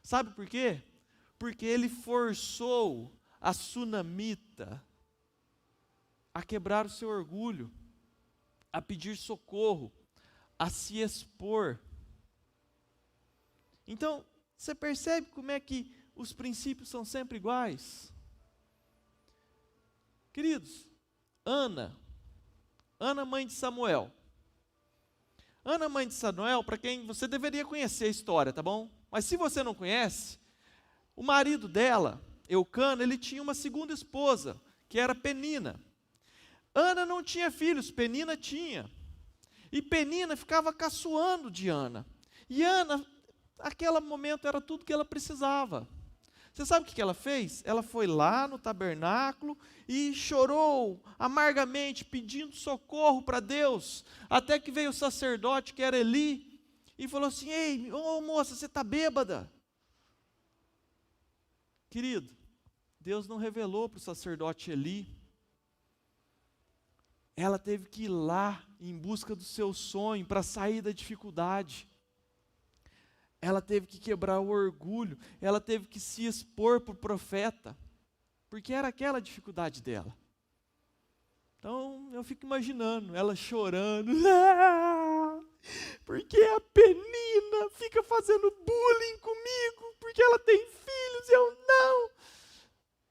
Sabe por quê? Porque ele forçou a sunamita a quebrar o seu orgulho, a pedir socorro, a se expor. Então, você percebe como é que os princípios são sempre iguais? Queridos, Ana, mãe de Samuel. Ana, mãe de Samuel, para quem você deveria conhecer a história, tá bom? Mas se você não conhece, o marido dela, Eucana, ele tinha uma segunda esposa, que era Penina. Ana não tinha filhos, Penina tinha. E Penina ficava caçoando de Ana. E Ana, naquele momento, era tudo que ela precisava. Você sabe o que ela fez? Ela foi lá no tabernáculo e chorou amargamente, pedindo socorro para Deus, até que veio o sacerdote, que era Eli, e falou assim, ei, moça, você está bêbada? Querido, Deus não revelou para o sacerdote Eli. Ela teve que ir lá em busca do seu sonho, para sair da dificuldade. Ela teve que quebrar o orgulho, ela teve que se expor para o profeta, porque era aquela a dificuldade dela. Então, eu fico imaginando ela chorando, porque a Penina fica fazendo bullying comigo, porque ela tem filhos e eu não.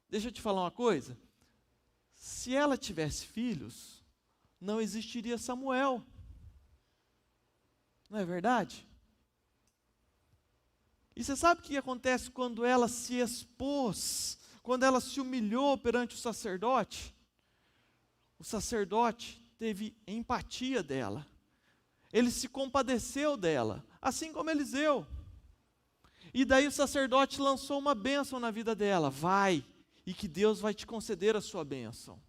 Deixa eu te falar uma coisa, se ela tivesse filhos, não existiria Samuel, não é verdade? E você sabe o que acontece quando ela se expôs, quando ela se humilhou perante o sacerdote? O sacerdote teve empatia dela, ele se compadeceu dela, assim como Eliseu. E daí o sacerdote lançou uma bênção na vida dela, vai, e que Deus vai te conceder a sua bênção.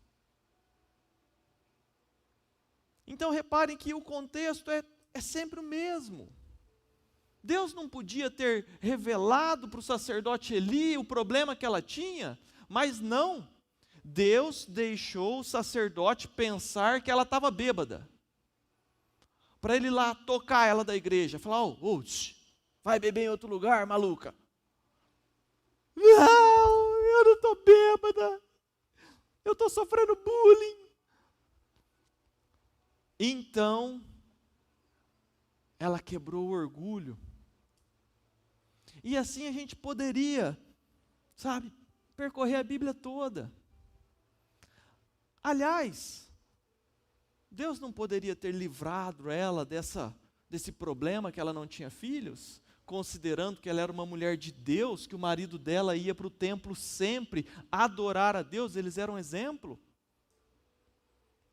Então reparem que o contexto é sempre o mesmo. Deus não podia ter revelado para o sacerdote Eli o problema que ela tinha, mas não. Deus deixou o sacerdote pensar que ela estava bêbada, para ele ir lá tocar ela da igreja, falar, vai beber em outro lugar, maluca. Não, eu não estou bêbada, eu estou sofrendo bullying. Então, ela quebrou o orgulho. E assim a gente poderia, percorrer a Bíblia toda. Aliás, Deus não poderia ter livrado ela desse problema que ela não tinha filhos, considerando que ela era uma mulher de Deus, que o marido dela ia para o templo sempre adorar a Deus, eles eram um exemplo.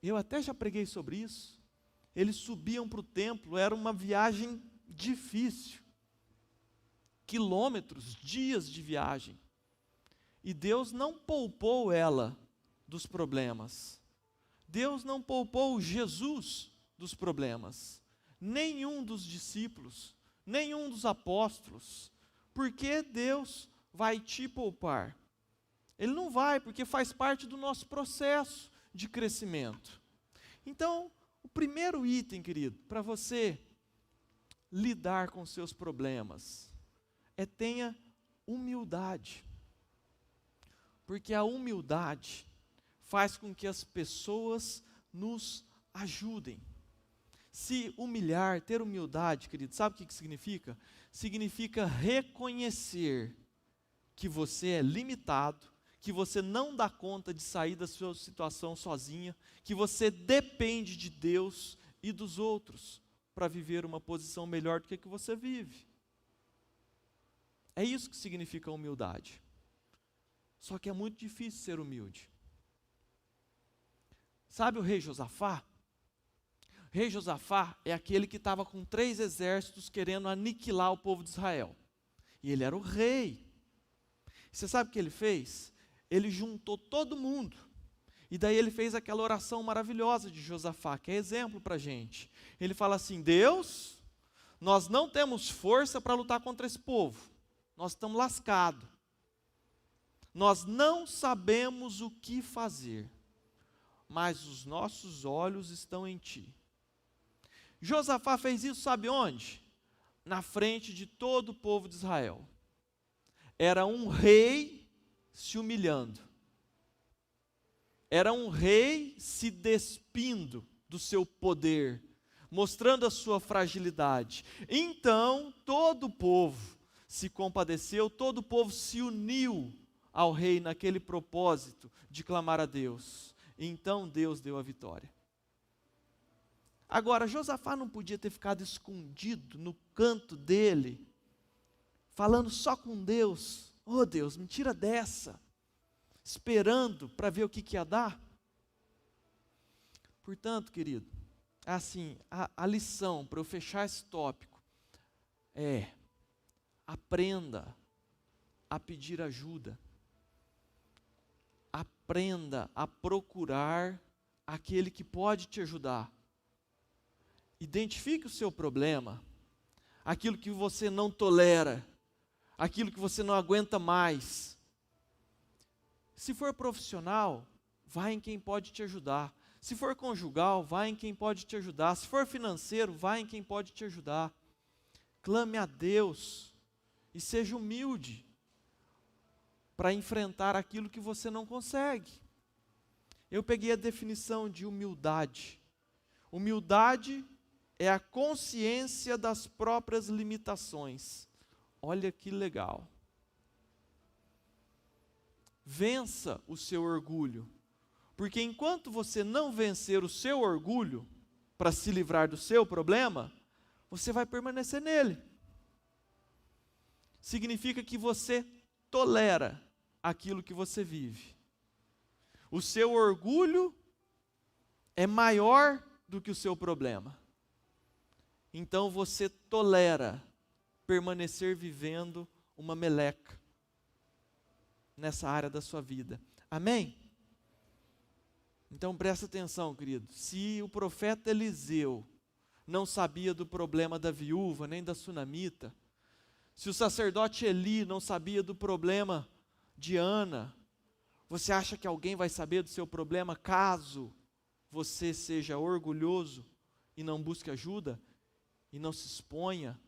Eu até já preguei sobre isso. Eles subiam para o templo, era uma viagem difícil. quilômetros, dias de viagem. E Deus não poupou ela dos problemas. Deus não poupou Jesus dos problemas. Nenhum dos discípulos, nenhum dos apóstolos. Por que Deus vai te poupar? Ele não vai, porque faz parte do nosso processo de crescimento. Então, o primeiro item, querido, para você lidar com seus problemas, tenha humildade. Porque a humildade faz com que as pessoas nos ajudem. Se humilhar, ter humildade, querido, sabe o que significa? Significa reconhecer que você é limitado, que você não dá conta de sair da sua situação sozinha, que você depende de Deus e dos outros para viver uma posição melhor do que a que você vive. É isso que significa humildade. Só que é muito difícil ser humilde. Sabe o rei Josafá? O rei Josafá é aquele que estava com 3 exércitos querendo aniquilar o povo de Israel. E ele era o rei. Você sabe o que ele fez? Ele juntou todo mundo. E daí ele fez aquela oração maravilhosa de Josafá, que é exemplo para a gente. Ele fala assim: Deus, nós não temos força para lutar contra esse povo. Nós estamos lascados. Nós não sabemos o que fazer, mas os nossos olhos estão em Ti. Josafá fez isso, sabe onde? Na frente de todo o povo de Israel. Era um rei se humilhando. Era um rei se despindo do seu poder, mostrando a sua fragilidade. Então, todo o povo se compadeceu, todo o povo se uniu ao rei naquele propósito de clamar a Deus. Então Deus deu a vitória. Agora, Josafá não podia ter ficado escondido no canto dele, falando só com Deus. Oh Deus, me tira dessa, esperando para ver o que ia dar. Portanto, querido, assim, a lição para eu fechar esse tópico é: aprenda a pedir ajuda. Aprenda a procurar aquele que pode te ajudar. Identifique o seu problema, aquilo que você não tolera, aquilo que você não aguenta mais. Se for profissional, vai em quem pode te ajudar. Se for conjugal, vai em quem pode te ajudar. Se for financeiro, vai em quem pode te ajudar. Clame a Deus e seja humilde para enfrentar aquilo que você não consegue. Eu peguei a definição de humildade. Humildade é a consciência das próprias limitações. Olha que legal. Vença o seu orgulho, porque enquanto você não vencer o seu orgulho para se livrar do seu problema, você vai permanecer nele. Significa que você tolera aquilo que você vive. O seu orgulho é maior do que o seu problema. Então você tolera permanecer vivendo uma meleca nessa área da sua vida. Amém? Então presta atenção, querido. Se o profeta Eliseu não sabia do problema da viúva, nem da sunamita, se o sacerdote Eli não sabia do problema de Ana, você acha que alguém vai saber do seu problema caso você seja orgulhoso e não busque ajuda e não se exponha?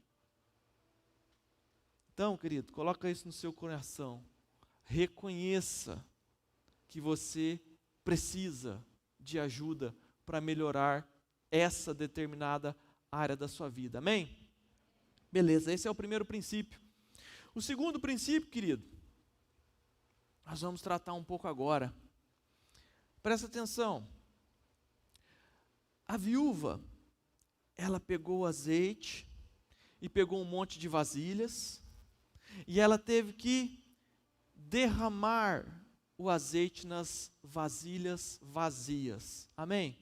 Então, querido, coloca isso no seu coração. Reconheça que você precisa de ajuda para melhorar essa determinada área da sua vida. Amém? Beleza, esse é o primeiro princípio. O segundo princípio, querido, nós vamos tratar um pouco agora. Presta atenção. A viúva, ela pegou o azeite e pegou um monte de vasilhas e ela teve que derramar o azeite nas vasilhas vazias. Amém?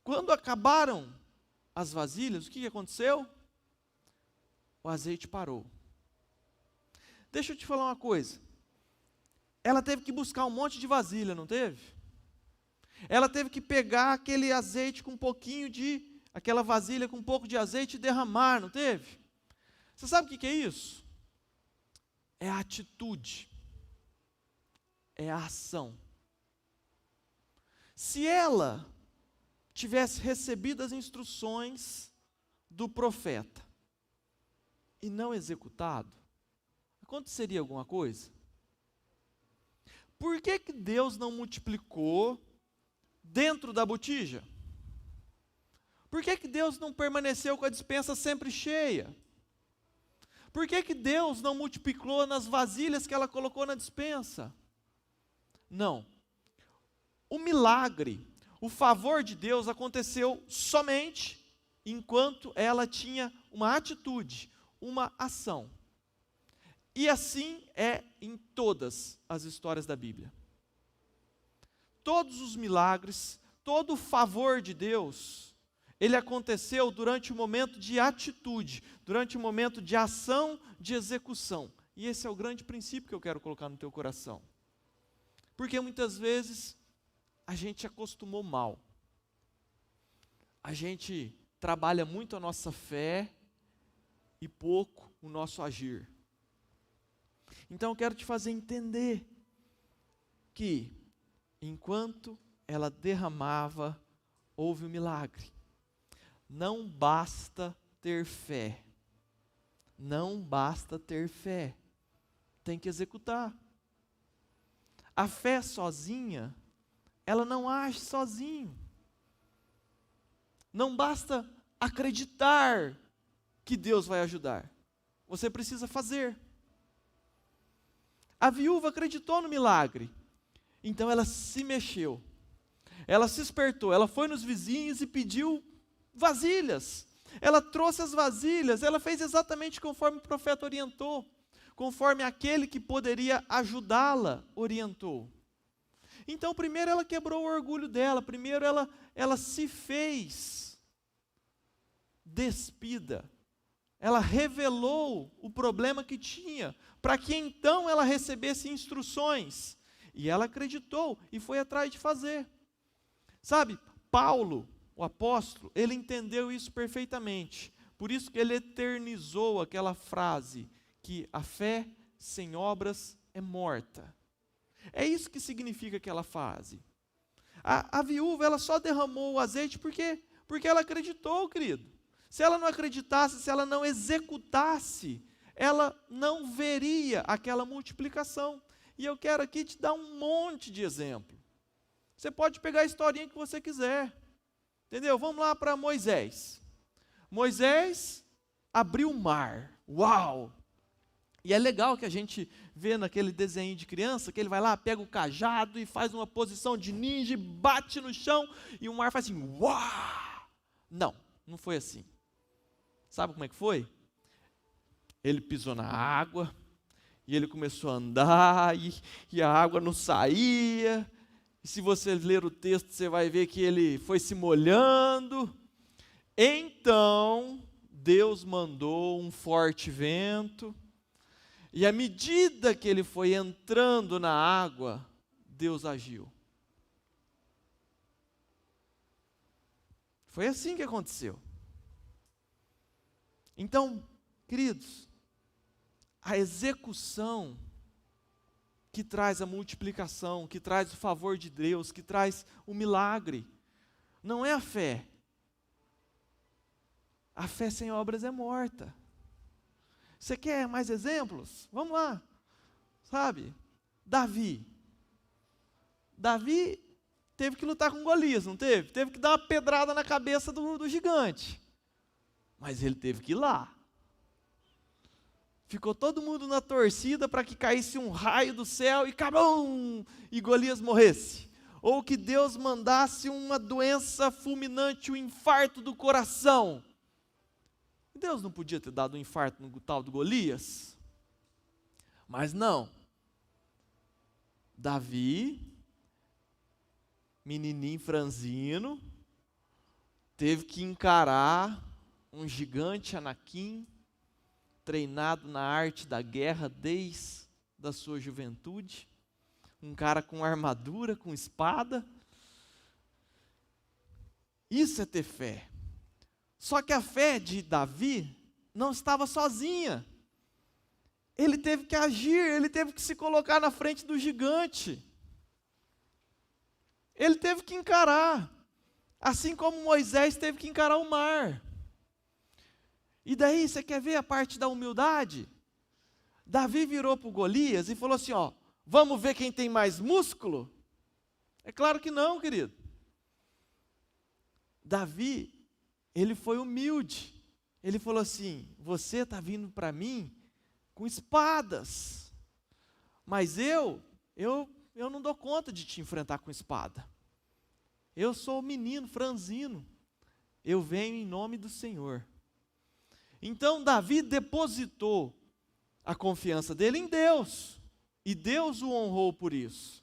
Quando acabaram as vasilhas, o que aconteceu? O azeite parou. deixa eu te falar uma coisa. Ela teve que buscar um monte de vasilha, não teve? Ela teve que pegar aquele azeite com um pouquinho de, aquela vasilha com um pouco de azeite e derramar, não teve? Você sabe o que é isso? É a atitude. É a ação. Se ela tivesse recebido as instruções do profeta e não executado, aconteceria alguma coisa? Por que Deus não multiplicou dentro da botija? Por que Deus não permaneceu com a despensa sempre cheia? Por que Deus não multiplicou nas vasilhas que ela colocou na despensa? Não. O milagre, o favor de Deus aconteceu somente enquanto ela tinha uma atitude, uma ação. E assim é em todas as histórias da Bíblia. Todos os milagres, todo o favor de Deus, ele aconteceu durante o momento de atitude, durante o momento de ação, de execução. E esse é o grande princípio que eu quero colocar no teu coração. Porque muitas vezes a gente acostumou mal. A gente trabalha muito a nossa fé e pouco o nosso agir. Então eu quero te fazer entender que enquanto ela derramava, houve um milagre. Não basta ter fé. Não basta ter fé. Tem que executar. A fé sozinha, ela não age sozinho. Não basta acreditar que Deus vai ajudar. Você precisa fazer. A viúva acreditou no milagre. Então ela se mexeu. Ela se espertou. Ela foi nos vizinhos e pediu vasilhas. Ela trouxe as vasilhas. Ela fez exatamente conforme o profeta orientou. Conforme aquele que poderia ajudá-la orientou. Então primeiro ela quebrou o orgulho dela. Primeiro ela se fez despida. Ela revelou o problema que tinha, para que então ela recebesse instruções. E ela acreditou e foi atrás de fazer. Sabe, Paulo, o apóstolo, ele entendeu isso perfeitamente. Por isso que ele eternizou aquela frase, que a fé sem obras é morta. É isso que significa aquela frase. A viúva, ela só derramou o azeite porque ela acreditou, querido. Se ela não acreditasse, se ela não executasse, ela não veria aquela multiplicação. E eu quero aqui te dar um monte de exemplo. Você pode pegar a historinha que você quiser. Entendeu? Vamos lá para Moisés. Moisés abriu o mar. Uau! E é legal que a gente vê naquele desenho de criança, que ele vai lá, pega o cajado e faz uma posição de ninja, e bate no chão, e o mar faz assim, uau! Não foi assim. Sabe como é que foi? Ele pisou na água, e ele começou a andar, e a água não saía. E se você ler o texto, você vai ver que ele foi se molhando. Então, Deus mandou um forte vento, e à medida que ele foi entrando na água, Deus agiu. Foi assim que aconteceu. Então, queridos, a execução que traz a multiplicação, que traz o favor de Deus, que traz o milagre, não é a fé. A fé sem obras é morta. Você quer mais exemplos? Vamos lá. Sabe? Davi teve que lutar com Golias, não teve? Teve que dar uma pedrada na cabeça do gigante. Mas ele teve que ir lá. Ficou todo mundo na torcida para que caísse um raio do céu e cabum! E Golias morresse. Ou que Deus mandasse uma doença fulminante, um infarto do coração. Deus não podia ter dado um infarto no tal do Golias? Mas não. Davi, menininho franzino, teve que encarar um gigante Anaquim, treinado na arte da guerra desde a sua juventude, um cara com armadura, com espada. Isso é ter fé. Só que a fé de Davi não estava sozinha. Ele teve que agir, ele teve que se colocar na frente do gigante. Ele teve que encarar, assim como Moisés teve que encarar o mar. E daí, você quer ver a parte da humildade? Davi virou para o Golias e falou assim, ó, vamos ver quem tem mais músculo? É claro que não, querido. Davi, ele foi humilde. Ele falou assim, você está vindo para mim com espadas, mas eu não dou conta de te enfrentar com espada. Eu sou o menino franzino, eu venho em nome do Senhor. Então Davi depositou a confiança dele em Deus, e Deus o honrou por isso.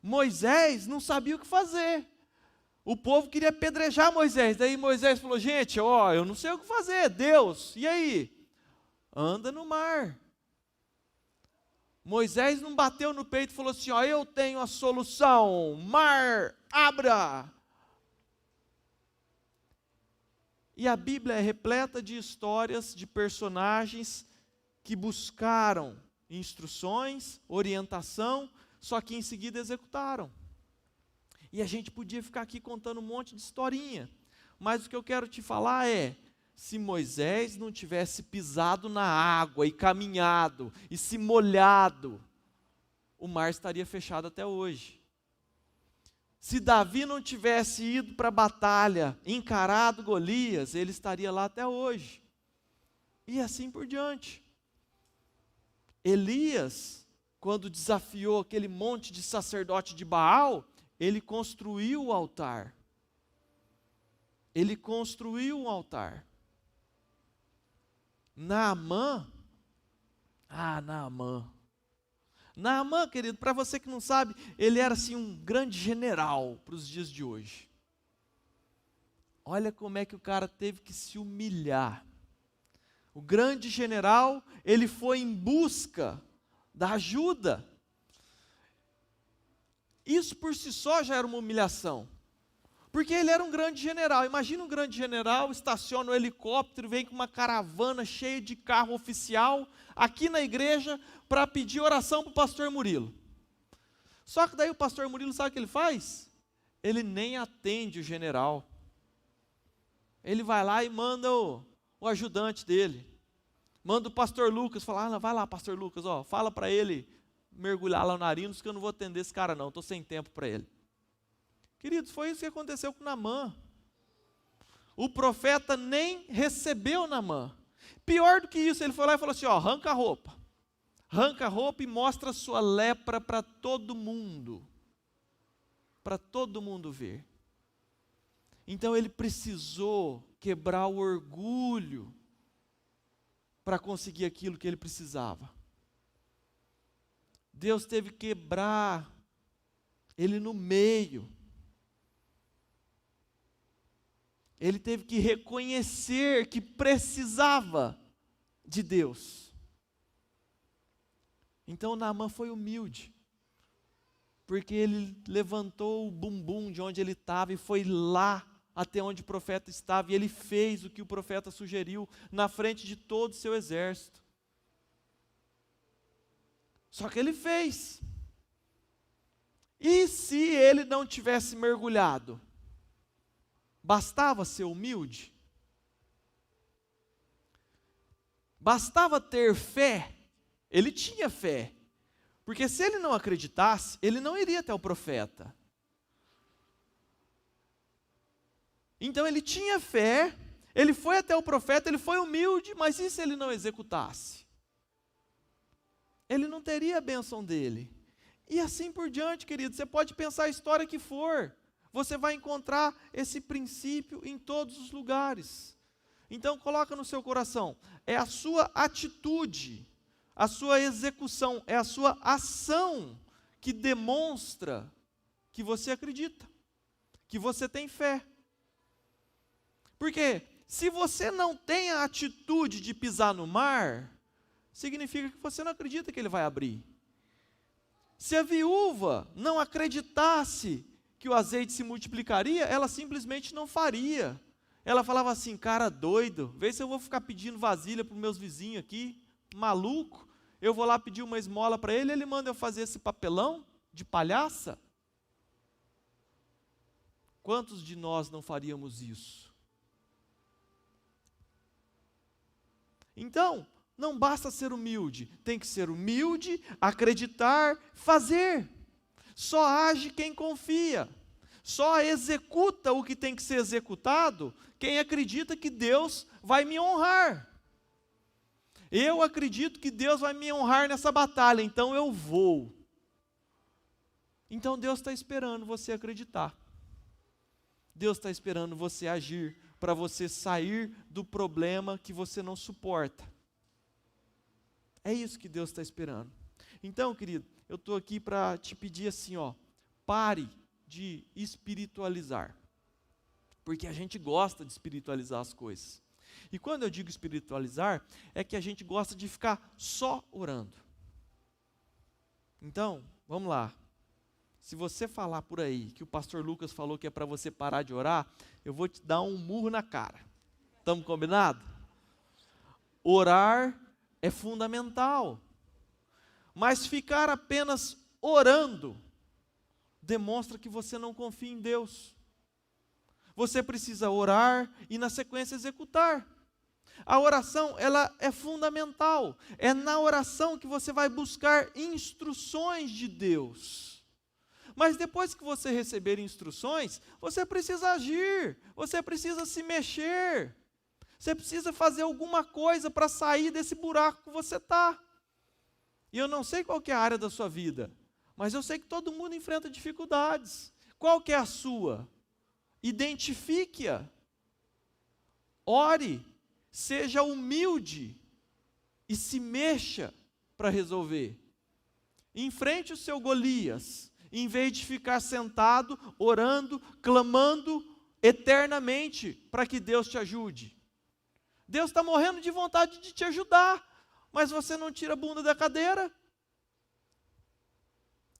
Moisés não sabia o que fazer. O povo queria apedrejar Moisés, daí Moisés falou, gente, ó, eu não sei o que fazer, Deus, e aí? Anda no mar. Moisés não bateu no peito e falou assim, ó, eu tenho a solução, mar, abra. E a Bíblia é repleta de histórias de personagens que buscaram instruções, orientação, só que em seguida executaram. E a gente podia ficar aqui contando um monte de historinha, mas o que eu quero te falar é, se Moisés não tivesse pisado na água e caminhado e se molhado, o mar estaria fechado até hoje. Se Davi não tivesse ido para a batalha, encarado Golias, ele estaria lá até hoje. E assim por diante. Elias, quando desafiou aquele monte de sacerdote de Baal, ele construiu o altar. Ele construiu um altar. Naamã, Naamã, querido, para você que não sabe, ele era assim um grande general para os dias de hoje. Olha como é que o cara teve que se humilhar. O grande general, ele foi em busca da ajuda. Isso por si só já era uma humilhação. Porque ele era um grande general. Imagina um grande general, estaciona um helicóptero, vem com uma caravana cheia de carro oficial, aqui na igreja, para pedir oração para o pastor Murilo. Só que daí o pastor Murilo, sabe o que ele faz? Ele nem atende o general. Ele vai lá e manda o ajudante dele. Manda o pastor Lucas, fala, vai lá pastor Lucas, ó, fala para ele mergulhar lá no nariz, que eu não vou atender esse cara não, estou sem tempo para ele. Queridos, foi isso que aconteceu com Naamã. O profeta nem recebeu Naamã. Pior do que isso, ele foi lá e falou assim, ó, arranca a roupa. Arranca a roupa e mostra a sua lepra para todo mundo. Para todo mundo ver. Então ele precisou quebrar o orgulho para conseguir aquilo que ele precisava. Deus teve que quebrar ele no meio. Ele teve que reconhecer que precisava de Deus. Então Naamã foi humilde, porque ele levantou o bumbum de onde ele estava e foi lá até onde o profeta estava, e ele fez o que o profeta sugeriu na frente de todo o seu exército. Só que ele fez. E se ele não tivesse mergulhado? Bastava ser humilde? Bastava ter fé? Ele tinha fé. Porque se ele não acreditasse, ele não iria até o profeta. Então ele tinha fé, ele foi até o profeta, ele foi humilde, mas e se ele não executasse? Ele não teria a bênção dele. E assim por diante, querido, você pode pensar a história que for, você vai encontrar esse princípio em todos os lugares. Então coloca no seu coração, é a sua atitude, a sua execução, é a sua ação que demonstra que você acredita, que você tem fé. Porque se você não tem a atitude de pisar no mar, significa que você não acredita que ele vai abrir. Se a viúva não acreditasse que o azeite se multiplicaria, ela simplesmente não faria. Ela falava assim, cara doido, vê se eu vou ficar pedindo vasilha para os meus vizinhos aqui, maluco, eu vou lá pedir uma esmola para ele, ele manda eu fazer esse papelão de palhaça? Quantos de nós não faríamos isso? Então, não basta ser humilde, tem que ser humilde, acreditar, fazer. Só age quem confia. Só executa o que tem que ser executado quem acredita que Deus vai me honrar. Eu acredito que Deus vai me honrar nessa batalha, então eu vou. Então Deus está esperando você acreditar. Deus está esperando você agir para você sair do problema que você não suporta. É isso que Deus está esperando. Então, querido, eu estou aqui para te pedir assim, pare de espiritualizar. Porque a gente gosta de espiritualizar as coisas. E quando eu digo espiritualizar, é que a gente gosta de ficar só orando. Então, vamos lá. Se você falar por aí que o pastor Lucas falou que é para você parar de orar, eu vou te dar um murro na cara. Estamos combinados? Orar é fundamental. Mas ficar apenas orando demonstra que você não confia em Deus. Você precisa orar e na sequência executar. A oração, ela é fundamental. É na oração que você vai buscar instruções de Deus. Mas depois que você receber instruções, você precisa agir, você precisa se mexer. Você precisa fazer alguma coisa para sair desse buraco que você está. E eu não sei qual que é a área da sua vida, mas eu sei que todo mundo enfrenta dificuldades. Qual que é a sua? Identifique-a. Ore, seja humilde e se mexa para resolver. Enfrente o seu Golias, em vez de ficar sentado, orando, clamando eternamente para que Deus te ajude. Deus está morrendo de vontade de te ajudar, mas você não tira a bunda da cadeira.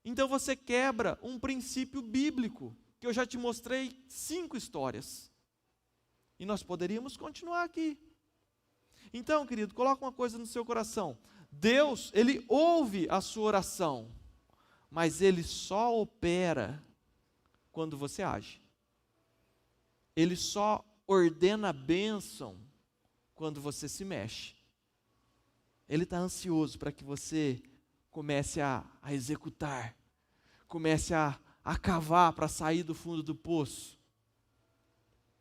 Então você quebra um princípio bíblico, que eu já te mostrei 5 histórias. E nós poderíamos continuar aqui. Então, querido, coloca uma coisa no seu coração. Deus, Ele ouve a sua oração, mas Ele só opera quando você age. Ele só ordena a bênção quando você se mexe. Ele está ansioso para que você comece a executar, comece a cavar para sair do fundo do poço.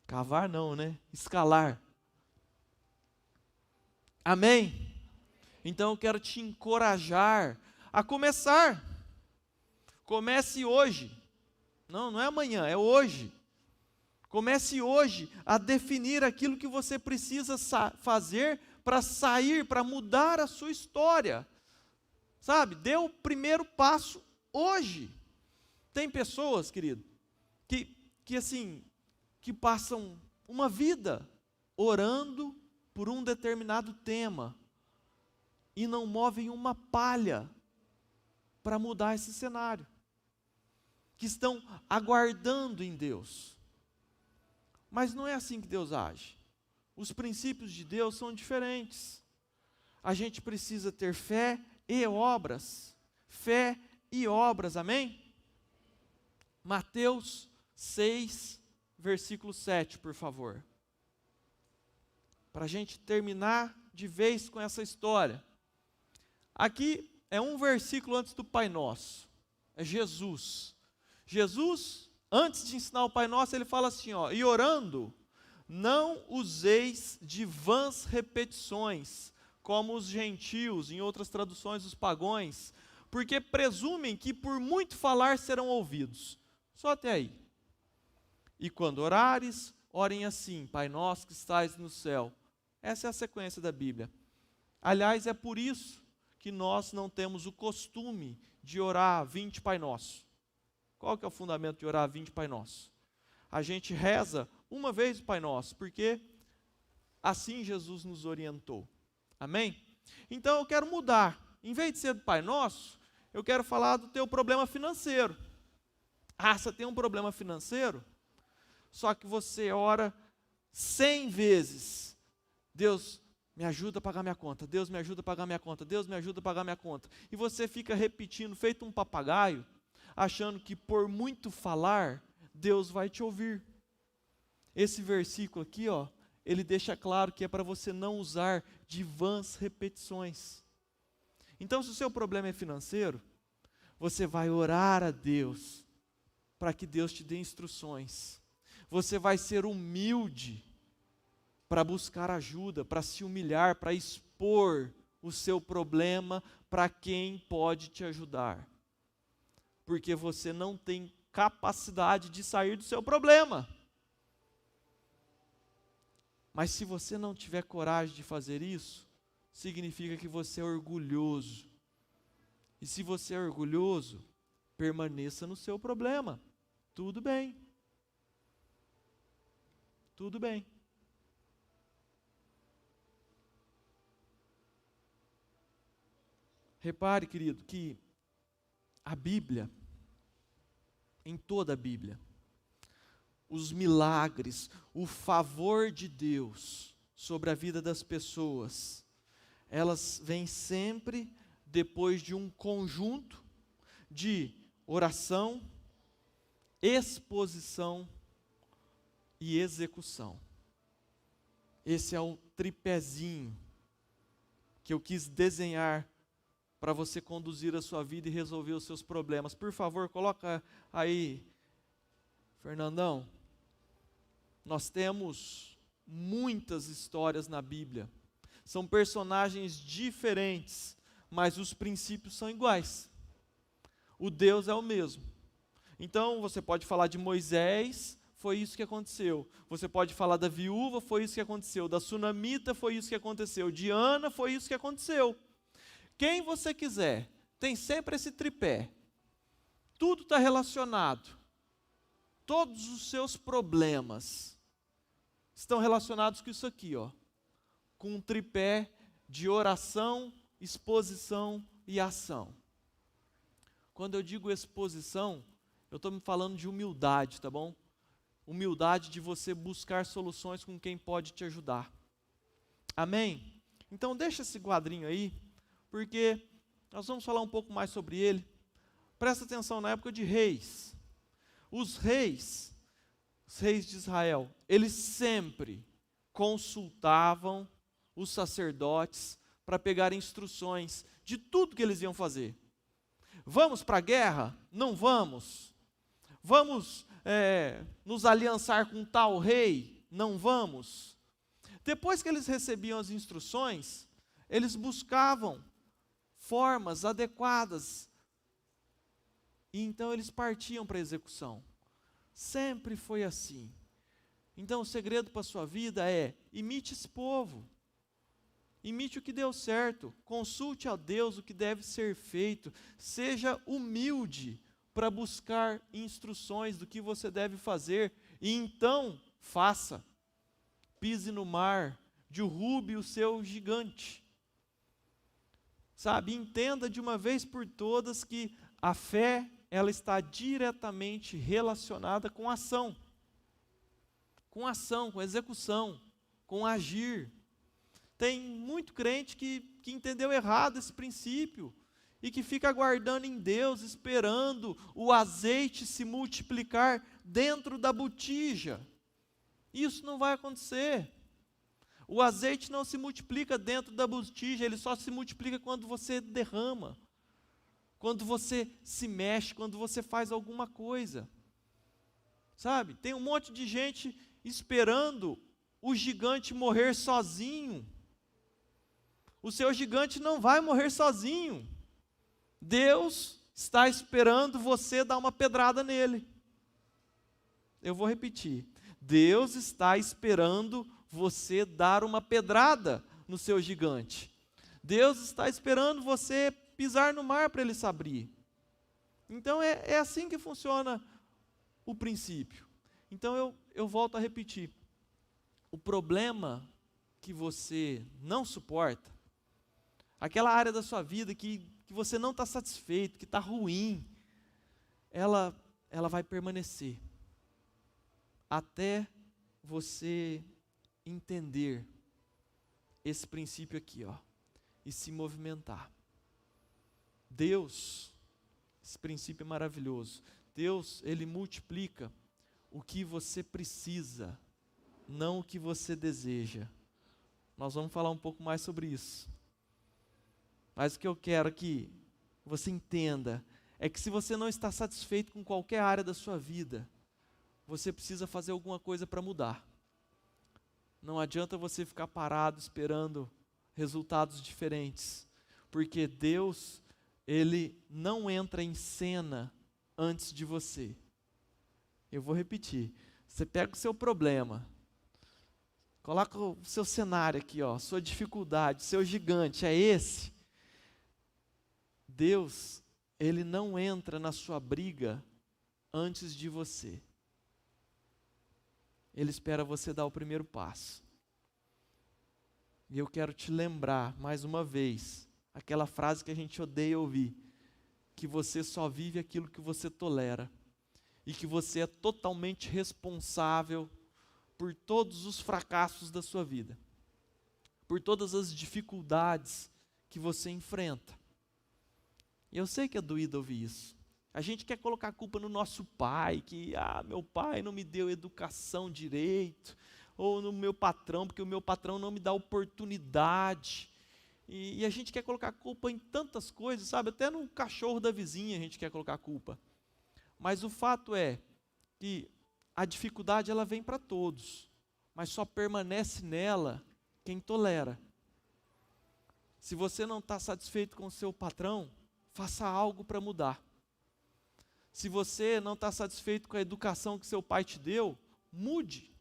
Cavar não, né? Escalar. Amém? Então eu quero te encorajar a começar. Comece hoje. Não é amanhã, é hoje. Comece hoje a definir aquilo que você precisa fazer para sair, para mudar a sua história. Sabe? Dê o primeiro passo hoje. Tem pessoas, querido, que passam uma vida orando por um determinado tema e não movem uma palha para mudar esse cenário. Que estão aguardando em Deus. Mas não é assim que Deus age. Os princípios de Deus são diferentes. A gente precisa ter fé e obras. Fé e obras, amém? Mateus 6, versículo 7, por favor. Para a gente terminar de vez com essa história. Aqui é um versículo antes do Pai Nosso. É Jesus. Jesus, antes de ensinar o Pai Nosso, ele fala assim, e orando, não useis de vãs repetições, como os gentios, em outras traduções os pagões, porque presumem que por muito falar serão ouvidos. Só até aí. E quando orares, orem assim, Pai Nosso que estais no céu. Essa é a sequência da Bíblia. Aliás, é por isso que nós não temos o costume de orar 20 Pai Nosso. Qual que é o fundamento de orar 20 Pai Nosso? A gente reza uma vez o Pai Nosso, porque Assim Jesus nos orientou. Amém? Então eu quero mudar. Em vez de ser do Pai Nosso, eu quero falar do teu problema financeiro. Ah, você tem um problema financeiro? Só que você ora 100 vezes. Deus, me ajuda a pagar minha conta. Deus, me ajuda a pagar minha conta. Deus, me ajuda a pagar minha conta. E você fica repetindo, feito um papagaio, achando que por muito falar, Deus vai te ouvir. Esse versículo aqui, ó, ele deixa claro que é para você não usar de vãs repetições. Então, se o seu problema é financeiro, você vai orar a Deus, para que Deus te dê instruções. Você vai ser humilde, para buscar ajuda, para se humilhar, para expor o seu problema para quem pode te ajudar. Porque você não tem capacidade de sair do seu problema. Mas se você não tiver coragem de fazer isso, significa que você é orgulhoso. E se você é orgulhoso, permaneça no seu problema. Tudo bem. Tudo bem. Repare, querido, que a Bíblia, em toda a Bíblia, os milagres, o favor de Deus sobre a vida das pessoas, elas vêm sempre depois de um conjunto de oração, exposição e execução. Esse é o tripézinho que eu quis desenhar para você conduzir a sua vida e resolver os seus problemas. Por favor, coloca aí, Fernandão. Nós temos muitas histórias na Bíblia. São personagens diferentes, mas os princípios são iguais. O Deus é o mesmo. Então, você pode falar de Moisés, foi isso que aconteceu. Você pode falar da viúva, foi isso que aconteceu. Da sunamita, foi isso que aconteceu. De Ana, foi isso que aconteceu. Quem você quiser, tem sempre esse tripé. Tudo está relacionado. Todos os seus problemas estão relacionados com isso aqui, ó. Com um tripé de oração, exposição e ação. Quando eu digo exposição, eu estou me falando de humildade, tá bom? Humildade de você buscar soluções com quem pode te ajudar. Amém? Então deixa esse quadrinho aí, porque nós vamos falar um pouco mais sobre ele. Presta atenção, na época de reis. Os reis de Israel, eles sempre consultavam os sacerdotes para pegar instruções de tudo que eles iam fazer. Vamos para a guerra? Não vamos. Vamos nos aliançar com tal rei? Não vamos. Depois que eles recebiam as instruções, eles buscavam formas adequadas. E então eles partiam para a execução. Sempre foi assim. Então o segredo para a sua vida é: imite esse povo. Imite o que deu certo. Consulte a Deus o que deve ser feito. Seja humilde para buscar instruções do que você deve fazer. E então, faça. Pise no mar, derrube o seu gigante. Sabe, entenda de uma vez por todas que a fé, ela está diretamente relacionada com ação. Com ação, com execução, com agir. Tem muito crente que entendeu errado esse princípio e que fica aguardando em Deus, esperando o azeite se multiplicar dentro da botija. Isso não vai acontecer. O azeite não se multiplica dentro da botija, ele só se multiplica quando você derrama, quando você se mexe, quando você faz alguma coisa. Sabe, tem um monte de gente esperando o gigante morrer sozinho. O seu gigante não vai morrer sozinho. Deus está esperando você dar uma pedrada nele. Eu vou repetir. Deus está esperando você dar uma pedrada no seu gigante. Deus está esperando você pisar no mar para ele se abrir. Então é assim que funciona o princípio. Então eu volto a repetir. O problema que você não suporta, aquela área da sua vida que você não está satisfeito, que está ruim, ela vai permanecer até você entender esse princípio aqui, ó, e se movimentar. Deus, esse princípio é maravilhoso. Deus, Ele multiplica o que você precisa, não o que você deseja. Nós vamos falar um pouco mais sobre isso. Mas o que eu quero que você entenda é que se você não está satisfeito com qualquer área da sua vida, você precisa fazer alguma coisa para mudar. Não adianta você ficar parado esperando resultados diferentes, porque Deus, Ele não entra em cena antes de você. Eu vou repetir. Você pega o seu problema, coloca o seu cenário aqui, ó, sua dificuldade, seu gigante, é esse. Deus, Ele não entra na sua briga antes de você. Ele espera você dar o primeiro passo. E eu quero te lembrar, mais uma vez, aquela frase que a gente odeia ouvir, que você só vive aquilo que você tolera, e que você é totalmente responsável por todos os fracassos da sua vida, por todas as dificuldades que você enfrenta. E eu sei que é doído ouvir isso. A gente quer colocar a culpa no nosso pai, que meu pai não me deu educação direito, ou no meu patrão, porque o meu patrão não me dá oportunidade. E a gente quer colocar a culpa em tantas coisas, sabe? Até no cachorro da vizinha a gente quer colocar a culpa. Mas o fato é que a dificuldade ela vem para todos, mas só permanece nela quem tolera. Se você não está satisfeito com o seu patrão, faça algo para mudar. Se você não está satisfeito com a educação que seu pai te deu, mude.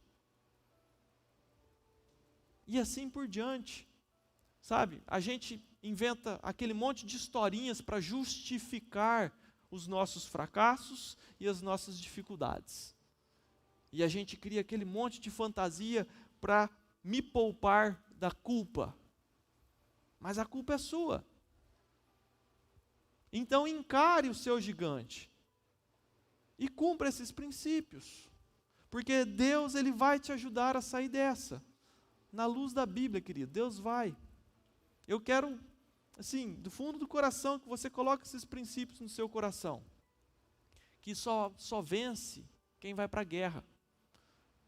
E assim por diante. Sabe, a gente inventa aquele monte de historinhas para justificar os nossos fracassos e as nossas dificuldades. E a gente cria aquele monte de fantasia para me poupar da culpa. Mas a culpa é sua. Então encare o seu gigante. E cumpra esses princípios. Porque Deus, Ele vai te ajudar a sair dessa. Na luz da Bíblia, querido, Deus vai. Eu quero, assim, do fundo do coração, que você coloque esses princípios no seu coração. Que só vence quem vai para a guerra.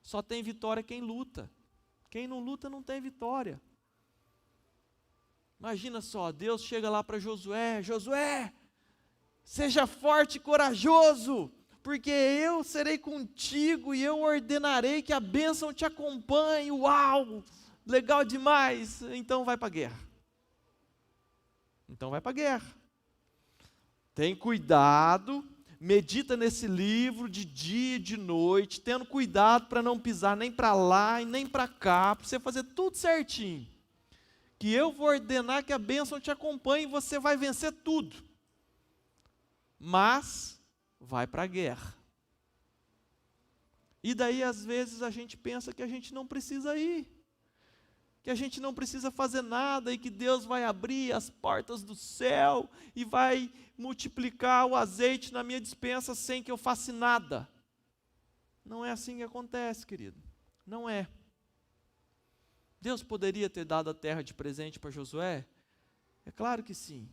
Só tem vitória quem luta. Quem não luta não tem vitória. Imagina só, Deus chega lá para Josué: Josué, seja forte e corajoso, porque eu serei contigo e eu ordenarei que a bênção te acompanhe. Uau, legal demais. Então vai para a guerra. Então vai para a guerra. Tem cuidado, medita nesse livro de dia e de noite, tendo cuidado para não pisar nem para lá e nem para cá, para você fazer tudo certinho. Que eu vou ordenar que a bênção te acompanhe e você vai vencer tudo. Mas vai para a guerra. E daí às vezes a gente pensa que a gente não precisa ir, que a gente não precisa fazer nada e que Deus vai abrir as portas do céu e vai multiplicar o azeite na minha despensa sem que eu faça nada. Não é assim que acontece, querido. Não é. Deus poderia ter dado a terra de presente para Josué? É claro que sim.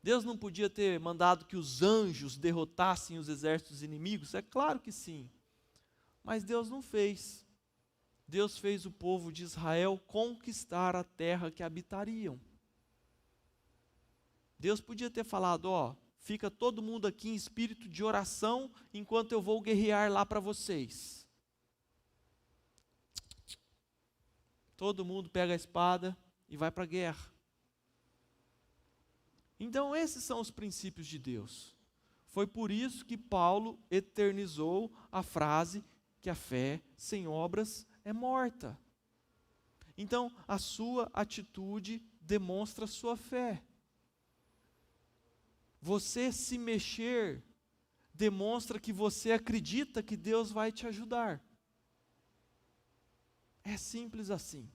Deus não podia ter mandado que os anjos derrotassem os exércitos inimigos? É claro que sim. Mas Deus não fez. Deus fez o povo de Israel conquistar a terra que habitariam. Deus podia ter falado: fica todo mundo aqui em espírito de oração, enquanto eu vou guerrear lá para vocês. Todo mundo pega a espada e vai para a guerra. Então esses são os princípios de Deus. Foi por isso que Paulo eternizou a frase que a fé sem obras é morta. Então, a sua atitude demonstra a sua fé. Você se mexer demonstra que você acredita que Deus vai te ajudar. É simples assim.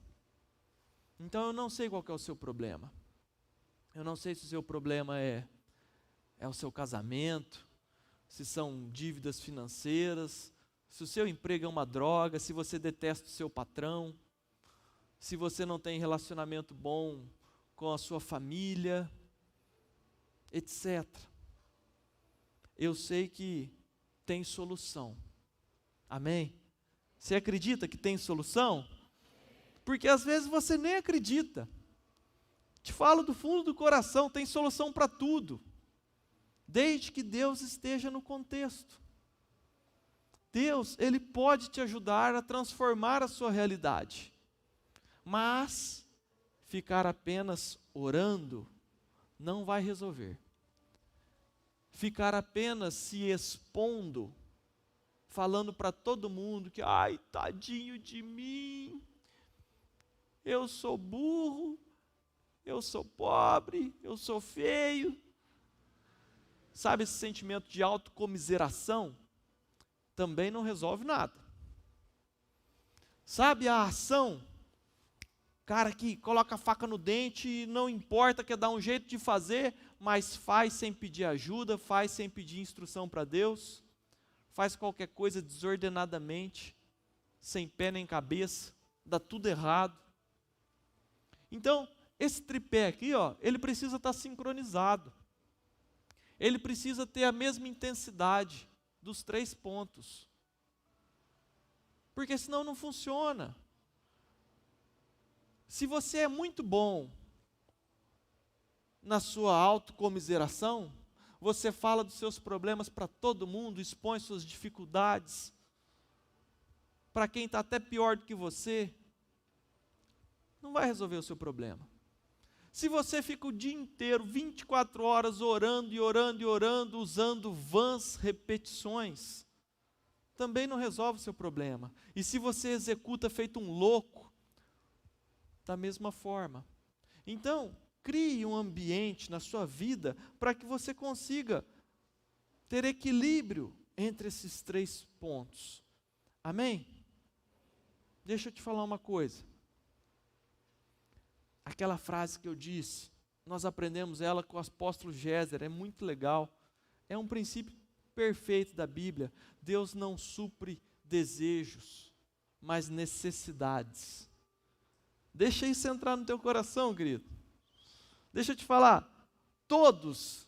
Então eu não sei qual que é o seu problema. Eu não sei se o seu problema é o seu casamento, se são dívidas financeiras, se o seu emprego é uma droga, se você detesta o seu patrão, se você não tem relacionamento bom com a sua família, etc. Eu sei que tem solução. Amém? Você acredita que tem solução? Porque às vezes você nem acredita. Te falo do fundo do coração, tem solução para tudo. Desde que Deus esteja no contexto. Deus, Ele pode te ajudar a transformar a sua realidade. Mas ficar apenas orando não vai resolver. Ficar apenas se expondo, falando para todo mundo que, ai, tadinho de mim, eu sou burro, eu sou pobre, eu sou feio. Sabe esse sentimento de autocomiseração? Também não resolve nada. Sabe a ação? Cara que coloca a faca no dente e não importa, quer dar um jeito de fazer, mas faz sem pedir ajuda, faz sem pedir instrução para Deus, faz qualquer coisa desordenadamente, sem pé nem cabeça, dá tudo errado. Então, esse tripé aqui, ó, ele precisa estar sincronizado. Ele precisa ter a mesma intensidade dos 3 pontos. Porque senão não funciona. Se você é muito bom na sua autocomiseração, você fala dos seus problemas para todo mundo, expõe suas dificuldades, para quem está até pior do que você, não vai resolver o seu problema. Se você fica o dia inteiro, 24 horas, orando e orando e orando, usando vãs repetições, também não resolve o seu problema. E se você executa feito um louco, da mesma forma. Então, crie um ambiente na sua vida para que você consiga ter equilíbrio entre esses 3 pontos. Amém? Deixa eu te falar uma coisa. Aquela frase que eu disse, nós aprendemos ela com o apóstolo Géser, é muito legal. É um princípio perfeito da Bíblia. Deus não supre desejos, mas necessidades. Deixa isso entrar no teu coração, querido. Deixa eu te falar, todos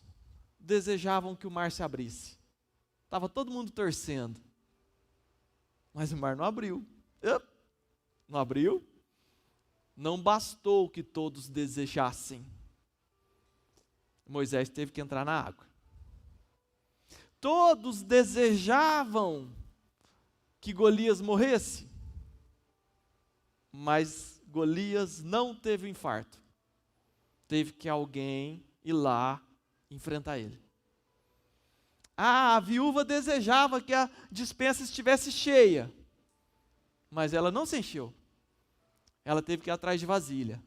desejavam que o mar se abrisse. Estava todo mundo torcendo. Mas o mar não abriu. Não abriu. Não bastou que todos desejassem. Moisés teve que entrar na água. Todos desejavam que Golias morresse. Mas Golias não teve um infarto. Teve que alguém ir lá enfrentar ele. A viúva desejava que a despensa estivesse cheia, mas ela não se encheu. Ela teve que ir atrás de vasilha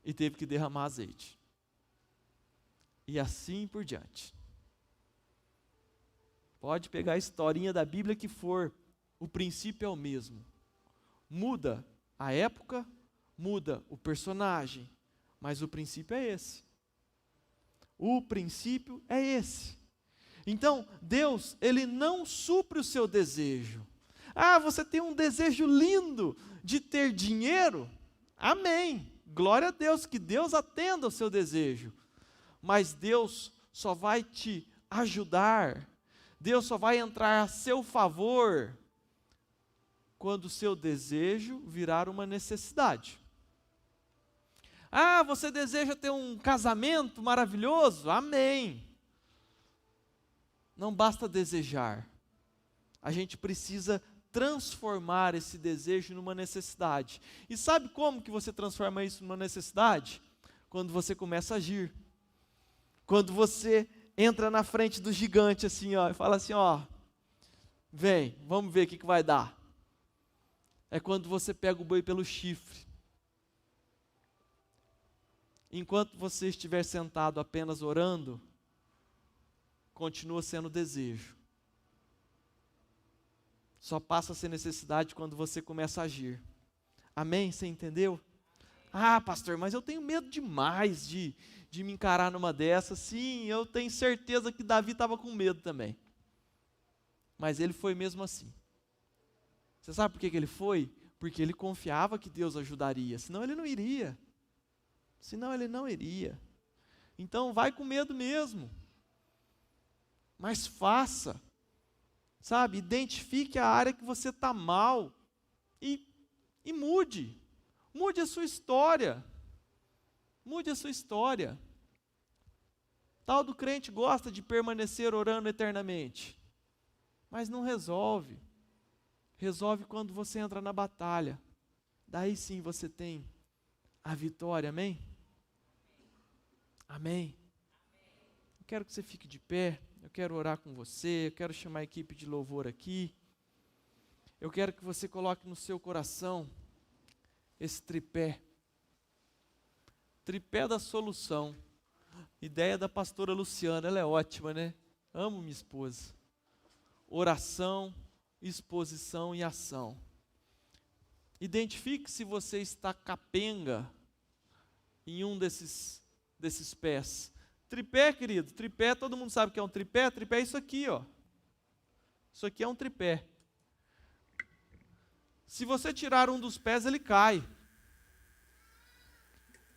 e teve que derramar azeite. E assim por diante. Pode pegar a historinha da Bíblia que for, o princípio é o mesmo. Muda a época, muda o personagem, mas o princípio é esse. O princípio é esse. Então, Deus, Ele não supre o seu desejo. Ah, você tem um desejo lindo de ter dinheiro? Amém. Glória a Deus, que Deus atenda ao seu desejo. Mas Deus só vai te ajudar, Deus só vai entrar a seu favor quando o seu desejo virar uma necessidade. Ah, você deseja ter um casamento maravilhoso? Amém. Não basta desejar. A gente precisa transformar esse desejo numa necessidade. E sabe como que você transforma isso numa necessidade? Quando você começa a agir. Quando você entra na frente do gigante assim, ó, e fala assim, ó, vem, vamos ver o que vai dar. É quando você pega o boi pelo chifre. Enquanto você estiver sentado apenas orando, continua sendo desejo. Só passa a ser necessidade quando você começa a agir. Amém? Você entendeu? Ah, pastor, mas eu tenho medo demais de me encarar numa dessas. Sim, eu tenho certeza que Davi estava com medo também. Mas ele foi mesmo assim. Você sabe por que ele foi? Porque ele confiava que Deus ajudaria, senão ele não iria. Então vai com medo mesmo. Mas faça. Sabe, identifique a área que você está mal e mude. Mude a sua história. Mude a sua história. Tal do crente gosta de permanecer orando eternamente, mas não resolve. Resolve quando você entra na batalha. Daí sim você tem a vitória, amém? Amém. Eu quero que você fique de pé, eu quero orar com você, eu quero chamar a equipe de louvor aqui. Eu quero que você coloque no seu coração esse tripé. Tripé da solução. Ideia da pastora Luciana, ela é ótima, né? Amo minha esposa. Oração, exposição e ação. Identifique se você está capenga em um desses pés. Tripé, querido, tripé, todo mundo sabe o que é um tripé? Tripé é isso aqui, ó. Isso aqui é um tripé. Se você tirar um dos pés, ele cai.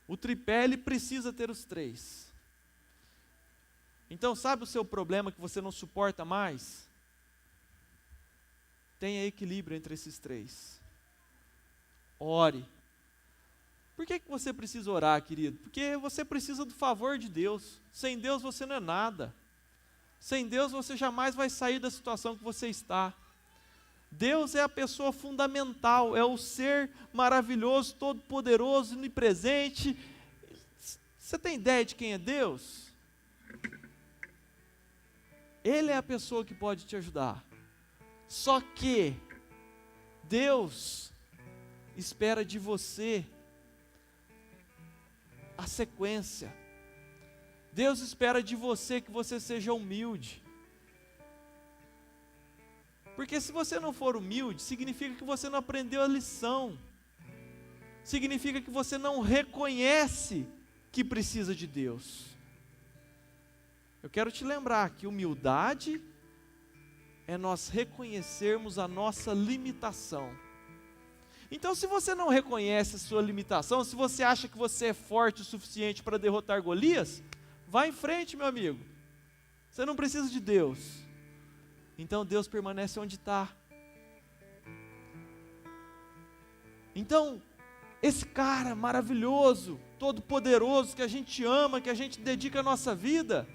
O tripé, ele precisa ter os três. Então, sabe o seu problema que você não suporta mais? Tenha equilíbrio entre esses três. Ore. Por que você precisa orar, querido? Porque você precisa do favor de Deus. Sem Deus você não é nada. Sem Deus você jamais vai sair da situação que você está. Deus é a pessoa fundamental, é o ser maravilhoso, todo-poderoso, onipresente. Você tem ideia de quem é Deus? Ele é a pessoa que pode te ajudar. Só que Deus espera de você a sequência. Deus espera de você que você seja humilde. Porque se você não for humilde, significa que você não aprendeu a lição. Significa que você não reconhece que precisa de Deus. Eu quero te lembrar que humildade é nós reconhecermos a nossa limitação. Então, se você não reconhece a sua limitação, se você acha que você é forte o suficiente para derrotar Golias, vá em frente, meu amigo. Você não precisa de Deus. Então, Deus permanece onde está. Então, esse cara maravilhoso, todo poderoso, que a gente ama, que a gente dedica a nossa vida,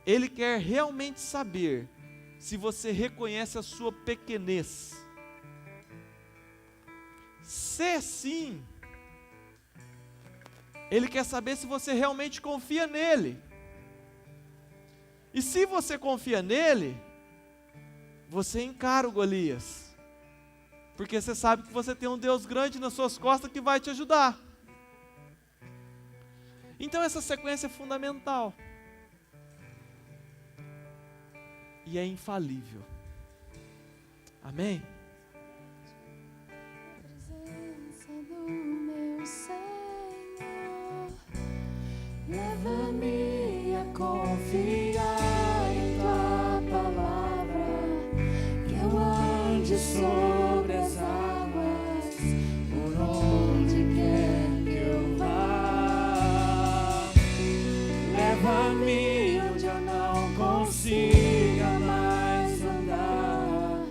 ele quer realmente saber se você reconhece a sua pequenez. Se sim, ele quer saber se você realmente confia nele. E se você confia nele, você encara o Golias. Porque você sabe que você tem um Deus grande nas suas costas que vai te ajudar. Então essa sequência é fundamental. E é infalível. Amém? Leva-me a confiar em tua palavra, que eu ande sobre as águas, por onde quer que eu vá. Leva-me onde eu não consiga mais andar,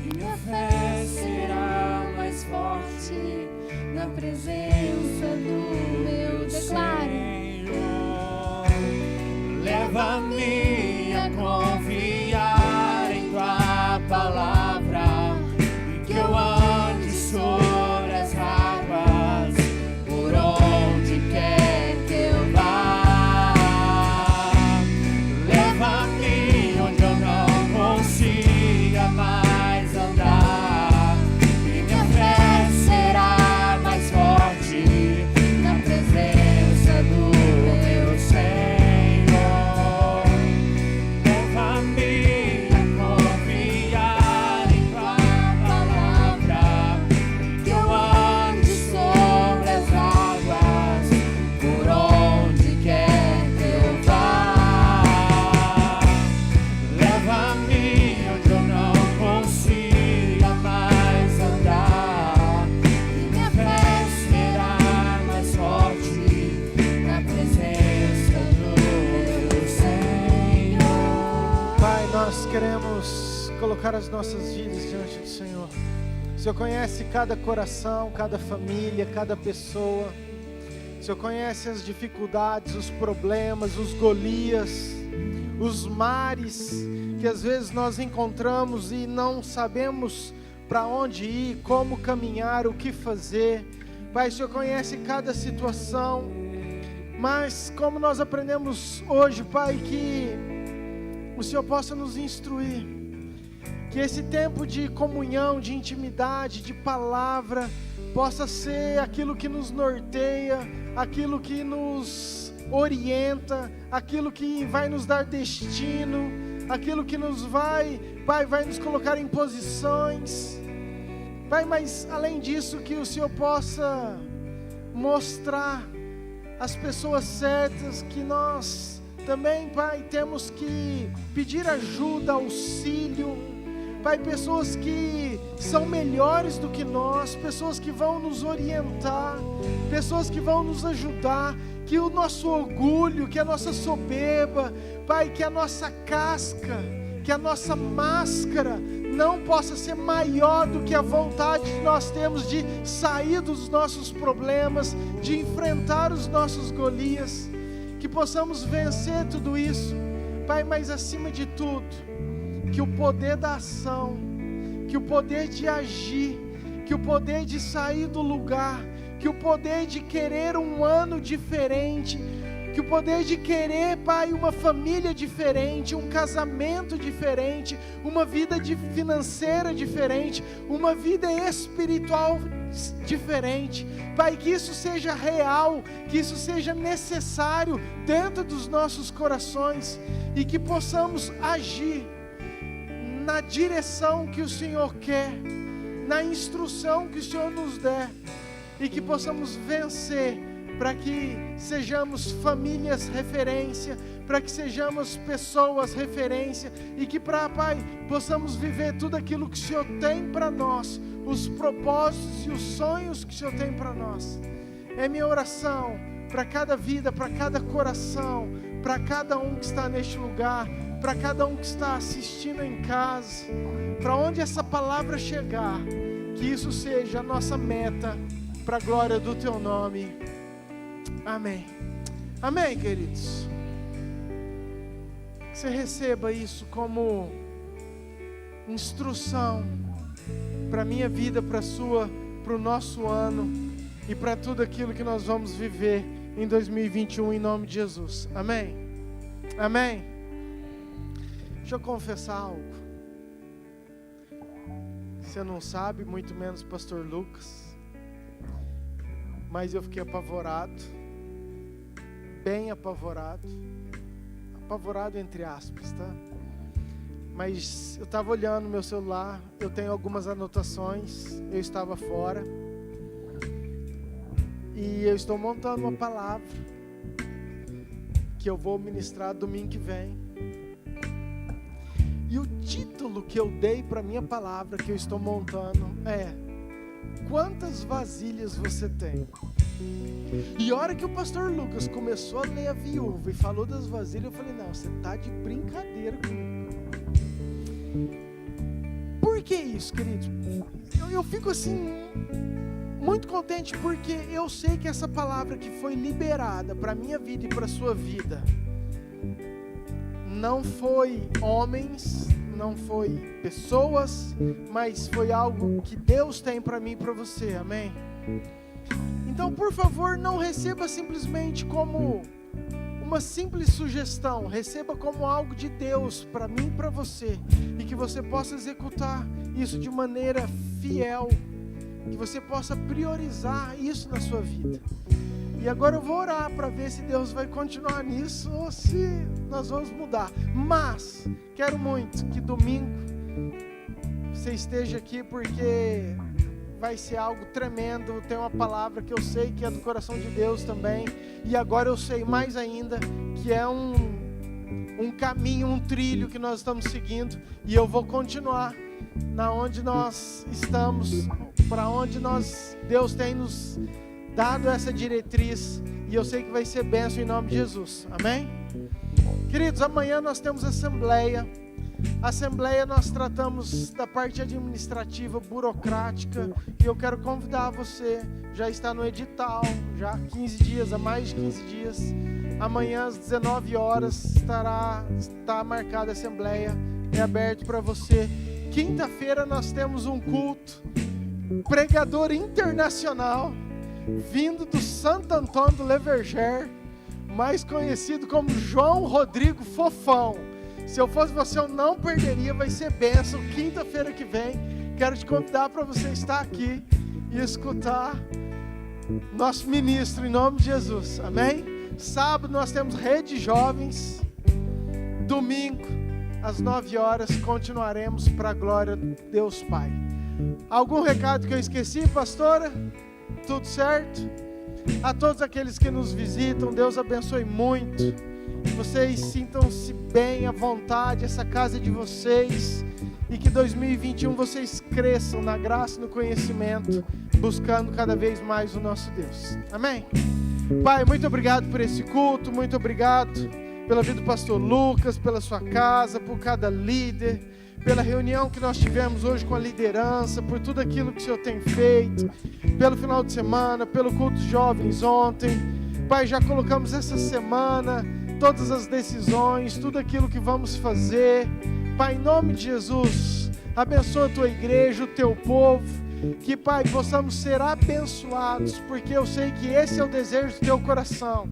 e minha fé será mais forte na presença do meu declaro. Leva-me a confiar em tua palavra, e que eu ande sobre as águas, por onde quer que eu vá. Leva-me onde eu não consiga mais andar, e minha fé será mais forte na presença do meu Senhor. Leva-me a confiar colocar as nossas vidas diante do Senhor. O Senhor conhece cada coração, cada família, cada pessoa. O Senhor conhece as dificuldades, os problemas, os Golias, os mares que às vezes nós encontramos e não sabemos para onde ir, como caminhar, o que fazer. Pai, o Senhor conhece cada situação, mas como nós aprendemos hoje, Pai, que o Senhor possa nos instruir, que esse tempo de comunhão, de intimidade, de palavra, possa ser aquilo que nos norteia, aquilo que nos orienta, aquilo que vai nos dar destino, aquilo que nos vai, Pai, vai nos colocar em posições, Pai, mas além disso, que o Senhor possa mostrar as pessoas certas, que nós também, Pai, temos que pedir ajuda, auxílio, Pai, pessoas que são melhores do que nós, pessoas que vão nos orientar, pessoas que vão nos ajudar, que o nosso orgulho, que a nossa soberba, Pai, que a nossa casca, que a nossa máscara não possa ser maior do que a vontade que nós temos de sair dos nossos problemas, de enfrentar os nossos Golias, que possamos vencer tudo isso, Pai, mas acima de tudo, que o poder da ação, que o poder de agir, que o poder de sair do lugar, que o poder de querer um ano diferente, que o poder de querer, Pai, uma família diferente, um casamento diferente, uma vida financeira diferente, uma vida espiritual diferente, Pai, que isso seja real, que isso seja necessário dentro dos nossos corações e que possamos agir na direção que o Senhor quer, na instrução que o Senhor nos der, e que possamos vencer, para que sejamos famílias referência, para que sejamos pessoas referência, e que, Pai, possamos viver tudo aquilo que o Senhor tem para nós, os propósitos e os sonhos que o Senhor tem para nós. É minha oração para cada vida, para cada coração, para cada um que está neste lugar, para cada um que está assistindo em casa, para onde essa palavra chegar, que isso seja a nossa meta, para a glória do Teu nome. Amém. Amém, queridos. Que você receba isso como instrução para a minha vida, para a sua, para o nosso ano e para tudo aquilo que nós vamos viver em 2021, em nome de Jesus. Amém. Amém. Deixa eu confessar algo. Você não sabe, muito menos o pastor Lucas, mas eu fiquei apavorado, bem apavorado, apavorado entre aspas, tá? Mas eu estava olhando meu celular, eu tenho algumas anotações, eu estava fora, e eu estou montando uma palavra, que eu vou ministrar domingo que vem, e o título que eu dei para a minha palavra, que eu estou montando, é: quantas vasilhas você tem? E a hora que o pastor Lucas começou a ler a viúva e falou das vasilhas, eu falei: não, você está de brincadeira comigo. Por que isso, queridos? Eu fico assim, muito contente, porque eu sei que essa palavra que foi liberada para a minha vida e para a sua vida, não foi homens, não foi pessoas, mas foi algo que Deus tem para mim e para você, amém? Então, por favor, não receba simplesmente como uma simples sugestão, receba como algo de Deus para mim e para você, e que você possa executar isso de maneira fiel, que você possa priorizar isso na sua vida. E agora eu vou orar para ver se Deus vai continuar nisso ou se nós vamos mudar. Mas quero muito que domingo você esteja aqui, porque vai ser algo tremendo. Tem uma palavra que eu sei que é do coração de Deus também. E agora eu sei mais ainda que é um caminho, um trilho que nós estamos seguindo. E eu vou continuar na onde nós estamos, para onde Deus tem nos dado essa diretriz, e eu sei que vai ser bênção em nome de Jesus, amém? Queridos, amanhã nós temos assembleia, Assembleia, nós tratamos da parte administrativa, burocrática, e eu quero convidar você, já está no edital, já há 15 dias, há mais de 15 dias, amanhã às 19 horas está marcada a Assembleia, é aberto para você. Quinta-feira nós temos um culto, pregador internacional, vindo do Santo Antônio do Leverger, mais conhecido como João Rodrigo Fofão. Se eu fosse você, eu não perderia, vai ser bênção. Quinta-feira que vem, quero te convidar para você estar aqui e escutar nosso ministro, em nome de Jesus, amém? Sábado nós temos Rede Jovens, domingo, às 9 horas, continuaremos para a glória de Deus Pai. Algum recado que eu esqueci, pastora? Tudo certo? A todos aqueles que nos visitam, Deus abençoe muito. Vocês sintam-se bem, à vontade, essa casa é de vocês. E que 2021 vocês cresçam na graça e no conhecimento, buscando cada vez mais o nosso Deus. Amém? Pai, muito obrigado por esse culto, muito obrigado pela vida do pastor Lucas, pela sua casa, por cada líder, pela reunião que nós tivemos hoje com a liderança, por tudo aquilo que o Senhor tem feito, pelo final de semana, pelo culto de jovens ontem. Pai, já colocamos essa semana todas as decisões, tudo aquilo que vamos fazer. Pai, em nome de Jesus, abençoa a tua igreja, o teu povo, que, Pai, possamos ser abençoados, porque eu sei que esse é o desejo do teu coração.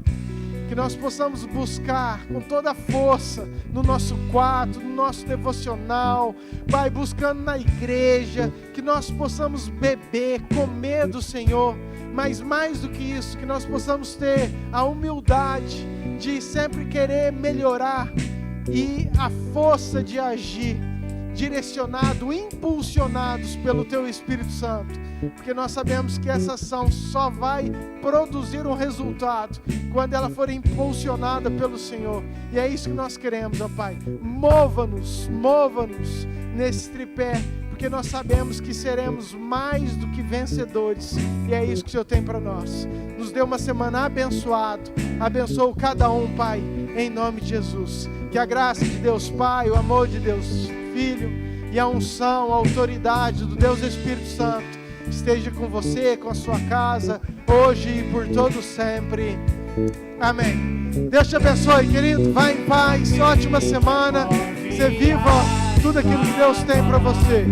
Que nós possamos buscar com toda a força no nosso quarto, no nosso devocional, Pai, buscando na igreja, que nós possamos beber, comer do Senhor, mas mais do que isso, que nós possamos ter a humildade de sempre querer melhorar e a força de agir, direcionado, impulsionados pelo Teu Espírito Santo, porque nós sabemos que essa ação só vai produzir um resultado quando ela for impulsionada pelo Senhor, e é isso que nós queremos, ó Pai. Mova-nos nesse tripé, porque nós sabemos que seremos mais do que vencedores, e é isso que o Senhor tem para nós. Nos dê uma semana abençoada, abençoa cada um, Pai, em nome de Jesus. Que a graça de Deus Pai, o amor de Deus Filho e a unção, a autoridade do Deus Espírito Santo esteja com você, com a sua casa, hoje e por todo sempre. Amém. Deus te abençoe, querido. Vai em paz, ótima semana. Você viva tudo aquilo que Deus tem para você.